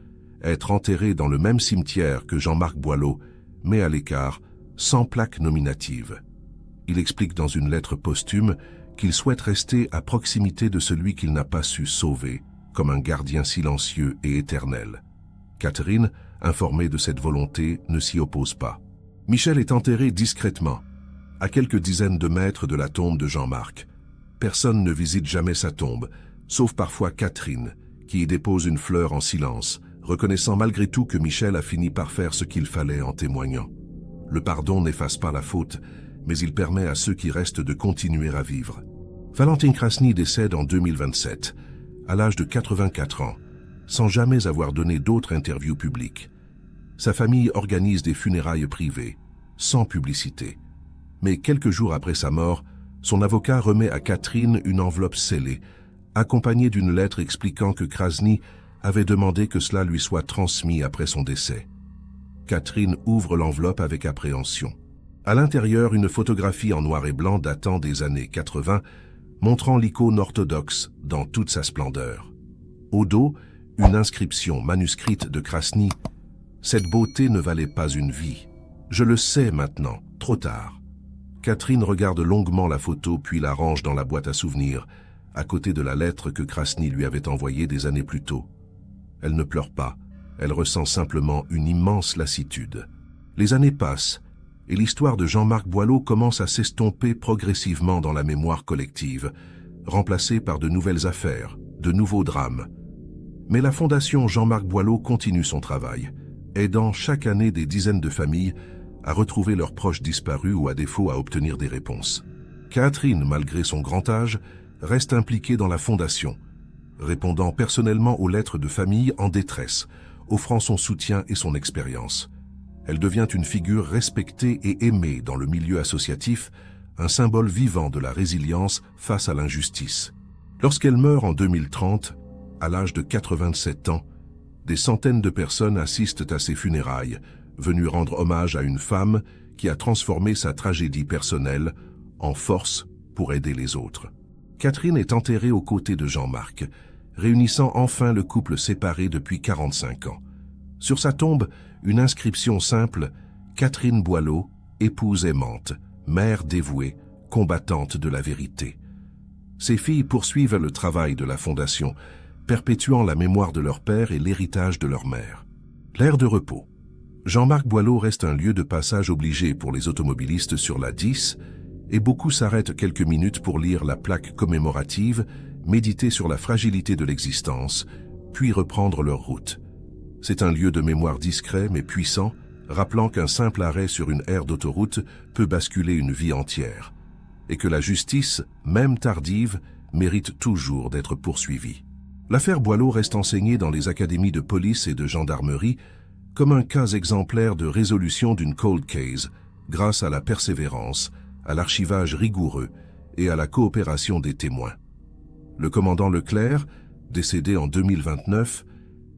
être enterré dans le même cimetière que Jean-Marc Boileau, mais à l'écart, sans plaque nominative. Il explique dans une lettre posthume qu'il souhaite rester à proximité de celui qu'il n'a pas su sauver, comme un gardien silencieux et éternel. Catherine, informée de cette volonté, ne s'y oppose pas. Michel est enterré discrètement, à quelques dizaines de mètres de la tombe de Jean-Marc. Personne ne visite jamais sa tombe, sauf parfois Catherine, qui y dépose une fleur en silence, reconnaissant malgré tout que Michel a fini par faire ce qu'il fallait en témoignant. Le pardon n'efface pas la faute, mais il permet à ceux qui restent de continuer à vivre. Valentin Krasny décède en 2027, à l'âge de 84 ans, sans jamais avoir donné d'autres interviews publiques. Sa famille organise des funérailles privées, sans publicité. Mais quelques jours après sa mort, son avocat remet à Catherine une enveloppe scellée, accompagnée d'une lettre expliquant que Krasny avait demandé que cela lui soit transmis après son décès. Catherine ouvre l'enveloppe avec appréhension. À l'intérieur, une photographie en noir et blanc datant des années 80, montrant l'icône orthodoxe dans toute sa splendeur. Au dos, une inscription manuscrite de Krasny. « Cette beauté ne valait pas une vie. Je le sais maintenant, trop tard. » Catherine regarde longuement la photo puis la range dans la boîte à souvenirs, à côté de la lettre que Krasny lui avait envoyée des années plus tôt. Elle ne pleure pas, elle ressent simplement une immense lassitude. Les années passent, et l'histoire de Jean-Marc Boileau commence à s'estomper progressivement dans la mémoire collective, remplacée par de nouvelles affaires, de nouveaux drames. Mais la Fondation Jean-Marc Boileau continue son travail, aidant chaque année des dizaines de familles à retrouver leurs proches disparus ou à défaut à obtenir des réponses. Catherine, malgré son grand âge, reste impliquée dans la Fondation, répondant personnellement aux lettres de familles en détresse, offrant son soutien et son expérience. Elle devient une figure respectée et aimée dans le milieu associatif, un symbole vivant de la résilience face à l'injustice. Lorsqu'elle meurt en 2030, à l'âge de 87 ans, des centaines de personnes assistent à ses funérailles, venues rendre hommage à une femme qui a transformé sa tragédie personnelle en force pour aider les autres. Catherine est enterrée aux côtés de Jean-Marc, réunissant enfin le couple séparé depuis 45 ans. Sur sa tombe, une inscription simple « Catherine Boileau, épouse aimante, mère dévouée, combattante de la vérité ». Ses filles poursuivent le travail de la Fondation, perpétuant la mémoire de leur père et l'héritage de leur mère. L'aire de repos. Jean-Marc Boileau reste un lieu de passage obligé pour les automobilistes sur la 10 et beaucoup s'arrêtent quelques minutes pour lire la plaque commémorative, méditer sur la fragilité de l'existence, puis reprendre leur route. C'est un lieu de mémoire discret mais puissant, rappelant qu'un simple arrêt sur une aire d'autoroute peut basculer une vie entière, et que la justice, même tardive, mérite toujours d'être poursuivie. L'affaire Boileau reste enseignée dans les académies de police et de gendarmerie comme un cas exemplaire de résolution d'une cold case, grâce à la persévérance, à l'archivage rigoureux et à la coopération des témoins. Le commandant Leclerc, décédé en 2029,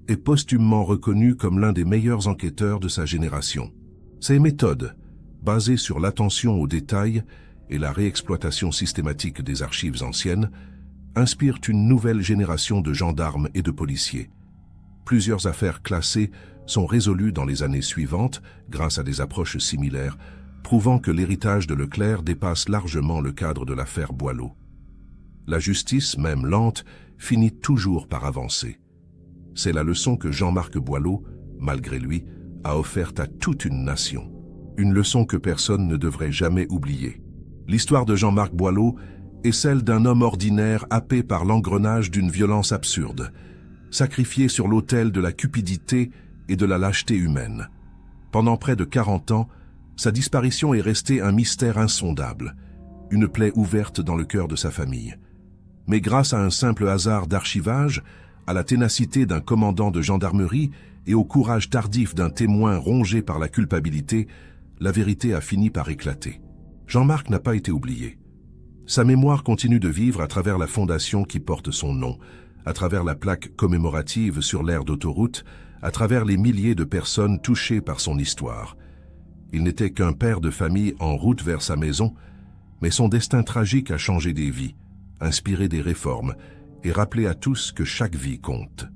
est posthumement reconnu comme l'un des meilleurs enquêteurs de sa génération. Ses méthodes, basées sur l'attention aux détails et la réexploitation systématique des archives anciennes, inspirent une nouvelle génération de gendarmes et de policiers. Plusieurs affaires classées sont résolues dans les années suivantes grâce à des approches similaires, prouvant que l'héritage de Leclerc dépasse largement le cadre de l'affaire Boileau. La justice, même lente, finit toujours par avancer. C'est la leçon que Jean-Marc Boileau, malgré lui, a offerte à toute une nation. Une leçon que personne ne devrait jamais oublier. L'histoire de Jean-Marc Boileau est celle d'un homme ordinaire happé par l'engrenage d'une violence absurde, sacrifié sur l'autel de la cupidité et de la lâcheté humaine. Pendant près de 40 ans, sa disparition est restée un mystère insondable, une plaie ouverte dans le cœur de sa famille. Mais grâce à un simple hasard d'archivage, à la ténacité d'un commandant de gendarmerie et au courage tardif d'un témoin rongé par la culpabilité, la vérité a fini par éclater. Jean-Marc n'a pas été oublié. Sa mémoire continue de vivre à travers la fondation qui porte son nom, à travers la plaque commémorative sur l'aire d'autoroute, à travers les milliers de personnes touchées par son histoire. Il n'était qu'un père de famille en route vers sa maison, mais son destin tragique a changé des vies, inspiré des réformes et rappelé à tous que chaque vie compte.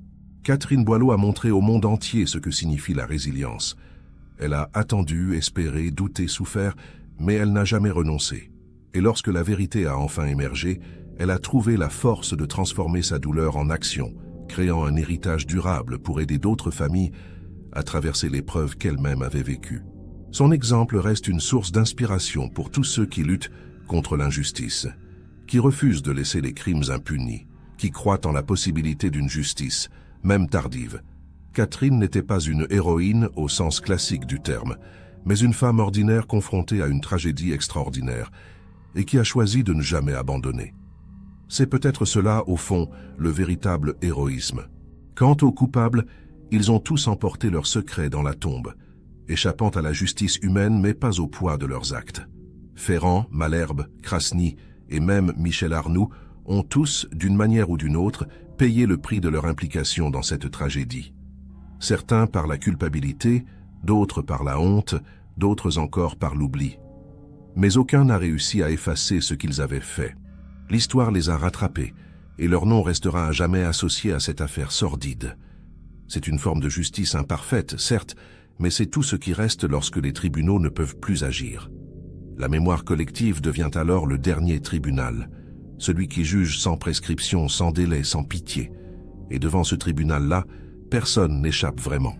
Catherine Boileau a montré au monde entier ce que signifie la résilience. Elle a attendu, espéré, douté, souffert, mais elle n'a jamais renoncé. Et lorsque la vérité a enfin émergé, elle a trouvé la force de transformer sa douleur en action, créant un héritage durable pour aider d'autres familles à traverser l'épreuve qu'elle-même avait vécue. Son exemple reste une source d'inspiration pour tous ceux qui luttent contre l'injustice, qui refusent de laisser les crimes impunis, qui croient en la possibilité d'une justice, même tardive. Catherine n'était pas une héroïne au sens classique du terme, mais une femme ordinaire confrontée à une tragédie extraordinaire et qui a choisi de ne jamais abandonner. C'est peut-être cela, au fond, le véritable héroïsme. Quant aux coupables, ils ont tous emporté leurs secrets dans la tombe, échappant à la justice humaine mais pas au poids de leurs actes. Ferrand, Malherbe, Krasny et même Michel Arnoux ont tous, d'une manière ou d'une autre, payé le prix de leur implication dans cette tragédie. Certains par la culpabilité, d'autres par la honte, d'autres encore par l'oubli. Mais aucun n'a réussi à effacer ce qu'ils avaient fait. L'histoire les a rattrapés, et leur nom restera à jamais associé à cette affaire sordide. C'est une forme de justice imparfaite, certes, mais c'est tout ce qui reste lorsque les tribunaux ne peuvent plus agir. La mémoire collective devient alors le dernier tribunal, celui qui juge sans prescription, sans délai, sans pitié. Et devant ce tribunal-là, personne n'échappe vraiment.